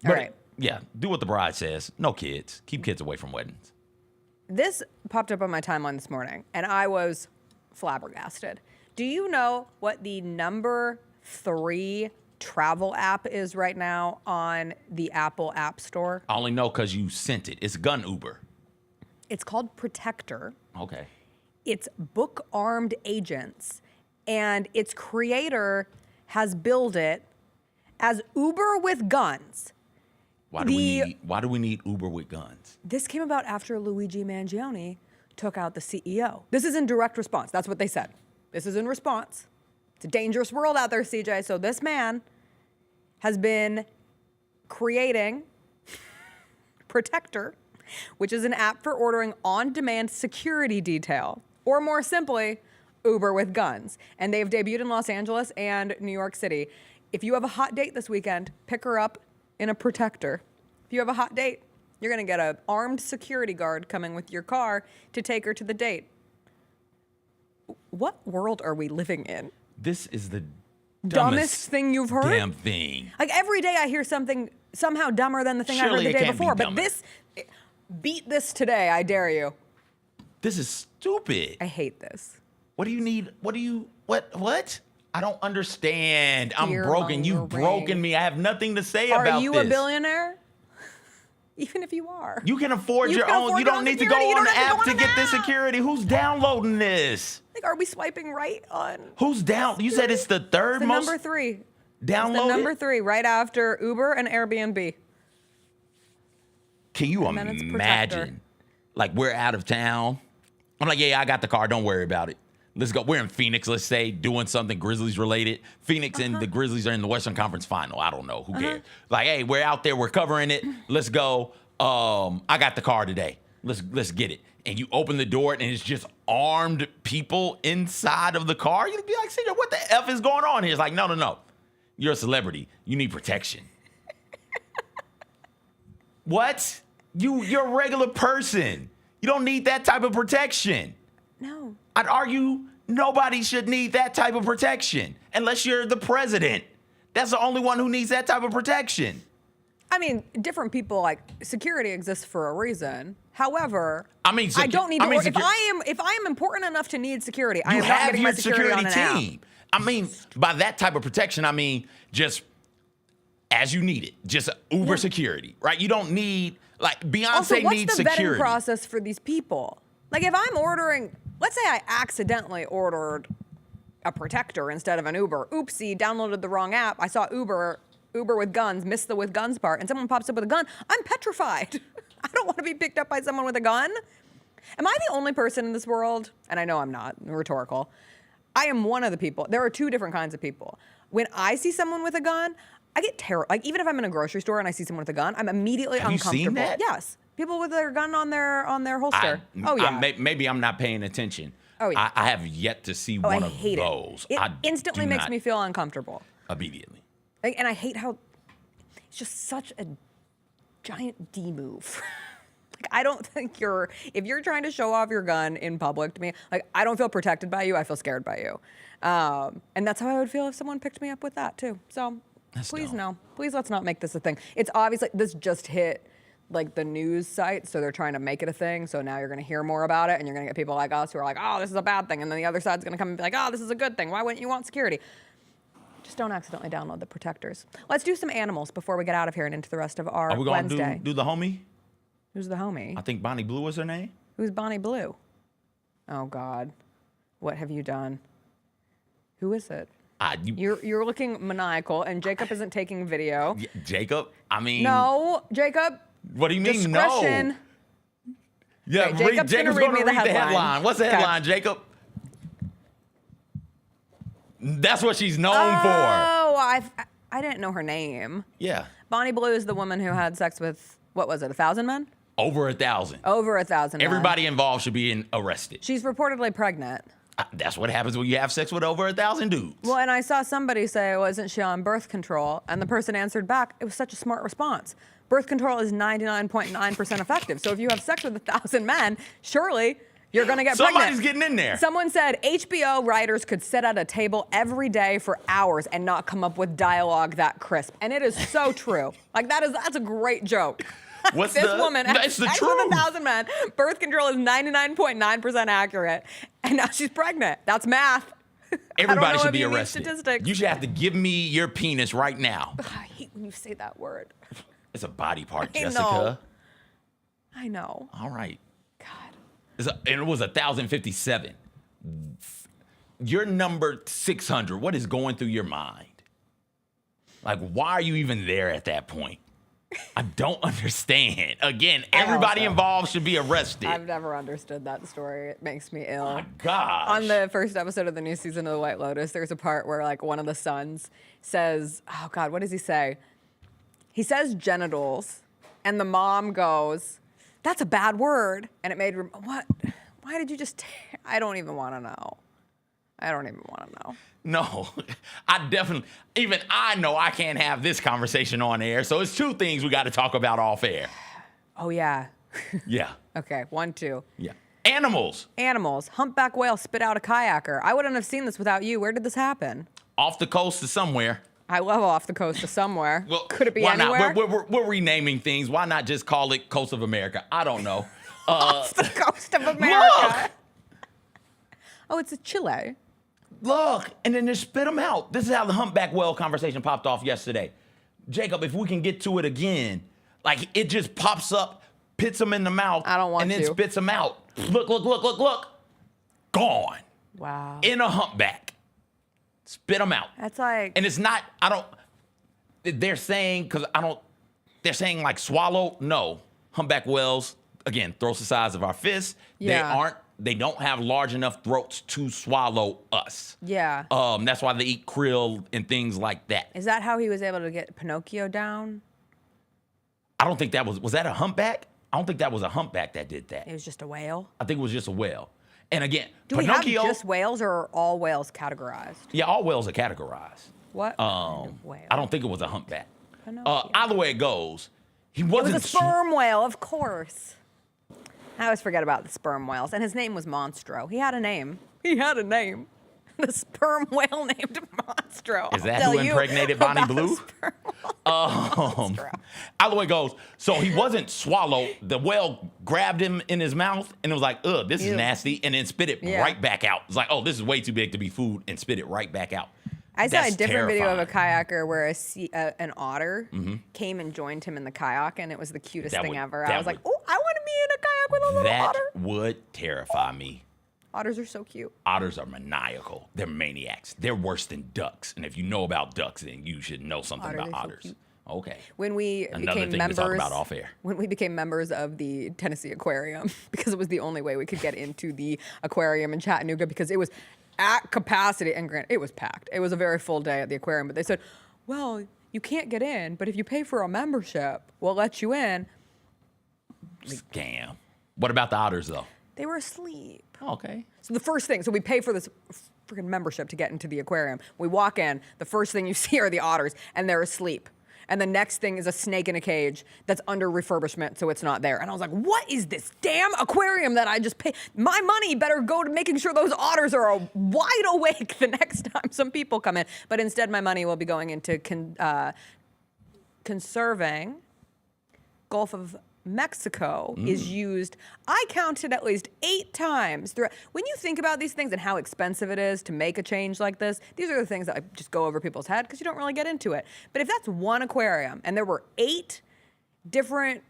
But All right. Yeah, do what the bride says. No kids. Keep kids away from weddings. This popped up on my timeline this morning, and I was flabbergasted. Do you know what the number 3 travel app is right now on the Apple App Store? I only know because you sent it. It's Gun Uber. It's called Protector. Okay. It's book armed agents, and its creator has billed it as Uber with guns. Why do we need Uber with guns? This came about after Luigi Mangione took out the CEO. This is in direct response. That's what they said. This is in response. It's a dangerous world out there, CJ. So this man has been creating Protector, which is an app for ordering on-demand security detail, or more simply, Uber with guns. And they've debuted in Los Angeles and New York City. If you have a hot date this weekend, pick her up in a Protector. If you have a hot date, you're going to get an armed security guard coming with your car to take her to the date. What world are we living in? This is the dumbest thing you've heard? Damn thing. Like every day I hear something somehow dumber than the thing I heard the day before. But beat this today, I dare you. This is stupid. I hate this. What do you need? What? I don't understand. I'm broken. You've broken me. I have nothing to say about this. Are you a billionaire? Even if you are. You can afford your own. You don't need to go on the app to get this security. Who's downloading this? Like, are we swiping right on? Who's down? You said it's the third most? Number 3. Downloaded? It's the number 3, right after Uber and Airbnb. Can you imagine? Like, we're out of town. I'm like, yeah, I got the car. Don't worry about it. Let's go. We're in Phoenix, let's say, doing something Grizzlies related. Phoenix and the Grizzlies are in the Western Conference Final. I don't know. Who cares? Like, hey, we're out there. We're covering it. Let's go. I got the car today. Let's get it. And you open the door and it's just armed people inside of the car. You'd be like, CJ, what the F is going on here? It's like, no. You're a celebrity. You need protection. What? You're a regular person. You don't need that type of protection. No. I'd argue nobody should need that type of protection unless you're the president. That's the only one who needs that type of protection. I mean, different people, like, security exists for a reason. However, I don't need to. If I am important enough to need security, I am not getting my security on an team. I mean, by that type of protection, I mean just as you need it, just Uber security, right? You don't need, like, Beyonce also, needs security. What's the vetting process for these people? Like, if I'm ordering, let's say I accidentally ordered a Protector instead of an Uber. Oopsie, downloaded the wrong app. I saw Uber with guns, missed the with guns part, and someone pops up with a gun. I'm petrified. I don't want to be picked up by someone with a gun. Am I the only person in this world? And I know I'm not, rhetorical. I am one of the people. There are 2 different kinds of people. When I see someone with a gun, I get terrified. Like, even if I'm in a grocery store and I see someone with a gun, I'm immediately uncomfortable. You seen that? Yes. People with their gun on their holster. Maybe I'm not paying attention. Oh, yeah. I have yet to see one of those. It instantly makes me feel uncomfortable. Immediately. And I hate how it's just such a giant D move. Like, I don't think if you're trying to show off your gun in public to me, like, I don't feel protected by you. I feel scared by you. And that's how I would feel if someone picked me up with that too. So please no. Please let's not make this a thing. It's obviously, this just hit like the news site, so they're trying to make it a thing. So now you're going to hear more about it, and you're going to get people like us who are like, oh, this is a bad thing. And then the other side's going to come and be like, oh, this is a good thing. Why wouldn't you want security? Just don't accidentally download the Protectors. Let's do some animals before we get out of here and into the rest of our Wednesday. Are we going to do the homie? Who's the homie? I think Bonnie Blue is her name. Who's Bonnie Blue? Oh, God. What have you done? Who is it? You're looking maniacal, and Jacob isn't taking video. Jacob? I mean... No, Jacob. What do you mean, discretion. no? Yeah, okay, Jacob's going to read the headline. What's the headline, Jacob? That's what she's known for. Oh, I didn't know her name. Yeah. Bonnie Blue is the woman who had sex with, what was it, 1,000 men? Over 1,000. Over 1,000 men. Everybody involved should be arrested. She's reportedly pregnant. That's what happens when you have sex with over 1,000 dudes. Well, and I saw somebody say, wasn't she on birth control? And the person answered back, it was such a smart response. Birth control is 99.9% effective. So if you have sex with 1,000 men, surely You're going to get pregnant. Somebody's getting in there. Someone said HBO writers could sit at a table every day for hours and not come up with dialogue that crisp. And it is so true. Like, that's a great joke. What's this the, woman, it's the X truth. with 1,000 men, birth control is 99.9% accurate. And now she's pregnant. That's math. Everybody should be you need arrested. statistics. You should have to give me your penis right now. I hate when you say that word. It's a body part, I Jessica. know. I know. All right. God. And it was 1,057. You're number 600. What is going through your mind? Like, why are you even there at that point? I don't understand. Again, everybody involved should be arrested. I've never understood that story. It makes me ill. Oh my gosh. On the first episode of the new season of The White Lotus, there's a part where like one of the sons says, oh God, what does he say? He says genitals, and the mom goes, that's a bad word. And it made, what? Why did you just, I don't even want to know. I don't even want to know. No, even I know I can't have this conversation on air. So it's two things we got to talk about off air. Oh, yeah. Yeah. Okay, 1, 2. Yeah. Animals. Humpback whale spit out a kayaker. I wouldn't have seen this without you. Where did this happen? Off the coast to somewhere. I love off the coast to somewhere. Well, could it be why anywhere? Not? We're renaming things. Why not just call it Coast of America? I don't know. Off the coast of America. Look! Oh, it's a Chile. Look, and then just spit them out. This is how the humpback whale conversation popped off yesterday. Jacob, if we can get to it again, like it just pops up, pits them in the mouth, I don't want and then to. spits them out. Look. Gone. Wow. In a humpback. Spit them out. That's like. And it's not, they're saying like swallow. No. Humpback whales, again, throats the size of our fists. Yeah. They don't have large enough throats to swallow us. Yeah. That's why they eat krill and things like that. Is that how he was able to get Pinocchio down? I don't think that was that a humpback? I don't think that was a humpback that did that. It was just a whale? I think it was just a whale. And again, Do Pinocchio. we have just whales or are all whales categorized? Yeah, all whales are categorized. What kind of whale? I don't think it was a humpback. Pinocchio. Either way it goes, he wasn't. It was a sperm whale, of course. I always forget about the sperm whales. And his name was Monstro. He had a name. The sperm whale named Monstro. Is that who impregnated Bonnie Blue? Either way it goes. So he wasn't swallowed. The whale grabbed him in his mouth and it was like, ugh, this is nasty. And then spit it right back out. It's like, oh, this is way too big to be food, and spit it right back out. I saw That's a different video of a terrifying. kayaker where an otter came and joined him in the kayak, and it was the cutest thing ever. I was like, oh, I want to be in a kayak with a little That otter. would terrify me. Otters are so cute. Otters are maniacal. They're maniacs. They're worse than ducks. And if you know about ducks, then you should know something about otters. Okay. When we Another became thing members, to talk about off air. When we became members of the Tennessee Aquarium, because it was the only way we could get into the aquarium in Chattanooga, because it was at capacity, and granted, it was packed. It was a very full day at the aquarium, but they said, well, you can't get in, but if you pay for a membership, we'll let you in. Scam. What about the otters, though? They were asleep. Okay. So the first thing, so we pay for this freaking membership to get into the aquarium. We walk in, the first thing you see are the otters, and they're asleep. And the next thing is a snake in a cage that's under refurbishment, so it's not there. And I was like, what is this damn aquarium that I just paid? My money better go to making sure those otters are wide awake the next time some people come in. But instead, my money will be going into conserving. Gulf of Mexico is used, I counted at least 8 times throughout. When you think about these things and how expensive it is to make a change like this, these are the things that just go over people's head because you don't really get into it. But if that's one aquarium and there were 8 different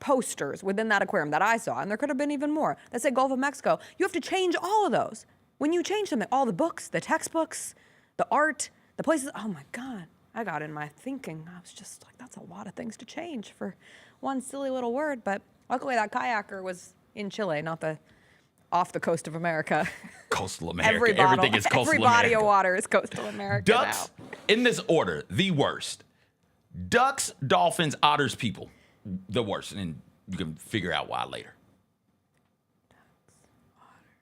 posters within that aquarium that I saw, and there could have been even more, that say Gulf of Mexico, you have to change all of those. When you change them, all the books, the textbooks, the art, the places, oh my God. I got in my thinking. I was just like, that's a lot of things to change for one silly little word. But luckily that kayaker was in Chile, not off the coast of America. Coastal America. Everything is coastal every America. body of water is coastal America Ducks, now. in this order, the worst. Ducks, dolphins, otters, people, the worst. And you can figure out why later.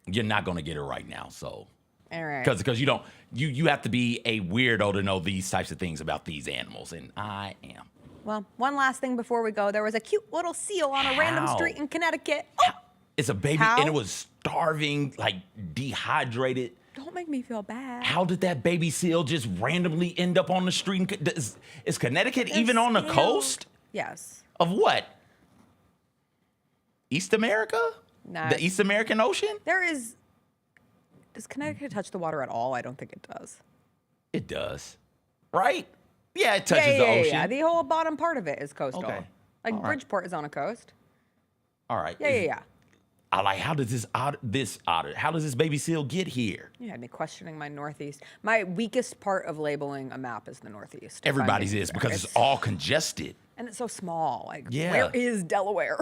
You're not going to get it right now, so. All right. Because you don't, you have to be a weirdo to know these types of things about these animals, and I am. Well, one last thing before we go. There was a cute little seal on a random street in Connecticut. Oh, It's a baby, How? and it was starving, like dehydrated. Don't make me feel bad. How did that baby seal just randomly end up on the street? Is Connecticut even on the coast? Yes. Of what? East America? Nah. The East American Ocean? Does Connecticut touch the water at all? I don't think it does. It does. Right? Yeah, it touches the ocean. Yeah, the whole bottom part of it is coastal. Okay. Like All right. Bridgeport is on a coast. All right. Yeah. I like, how does this otter, how does this baby seal get here? You had me questioning my Northeast. My weakest part of labeling a map is the Northeast. Everybody's is, because it's all congested. And it's so small. Like, Yeah. where is Delaware?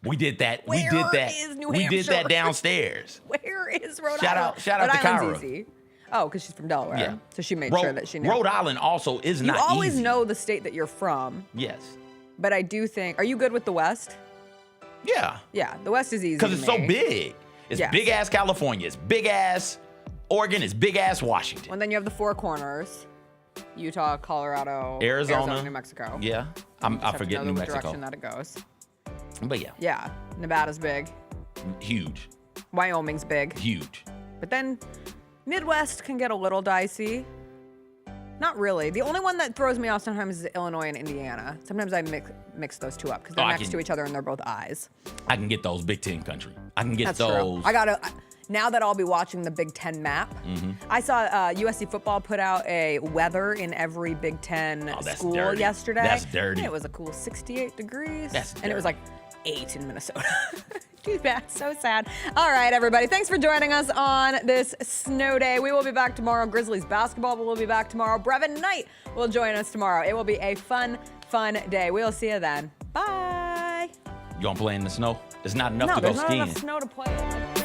We did that. Where we did that. is New we did that Hampshire? Where Where is Rhode Shout Island? out- shout out Rhode to Island's Kyra. easy. Oh, because she's from Delaware. Yeah. So she made sure that she knew. Rhode Island also is not You always easy. know the state that you're from. Yes. But I do think, are you good with the West? Yeah. Yeah, the West is easy. Because to it's so me. big. It's Yes. big ass California. It's big ass Oregon. It's big ass Washington. And then you have the four corners: Utah, Colorado, Arizona. New Mexico. Yeah. I Just have to forget know New the Mexico. direction that it goes. But yeah. Yeah, Nevada's big. Huge. Wyoming's big. Huge. But then Midwest can get a little dicey. Not really. The only one that throws me off sometimes is Illinois and Indiana. Sometimes I mix those two up because they're next to each other and they're both eyes. I can get those Big Ten country. I can get That's those. true. Now that I'll be watching the Big Ten map, I saw USC football put out a weather in every Big Ten school dirty. yesterday. That's dirty. And it was a cool 68 degrees. That's and it was like 8 in Minnesota. Too bad. So sad. All right, everybody. Thanks for joining us on this snow day. We will be back tomorrow. Grizzlies basketball will be back tomorrow. Brevin Knight will join us tomorrow. It will be a fun day. We'll see you then. Bye. You gonna play in the snow? There's not enough to go there's not skiing. enough snow to play in.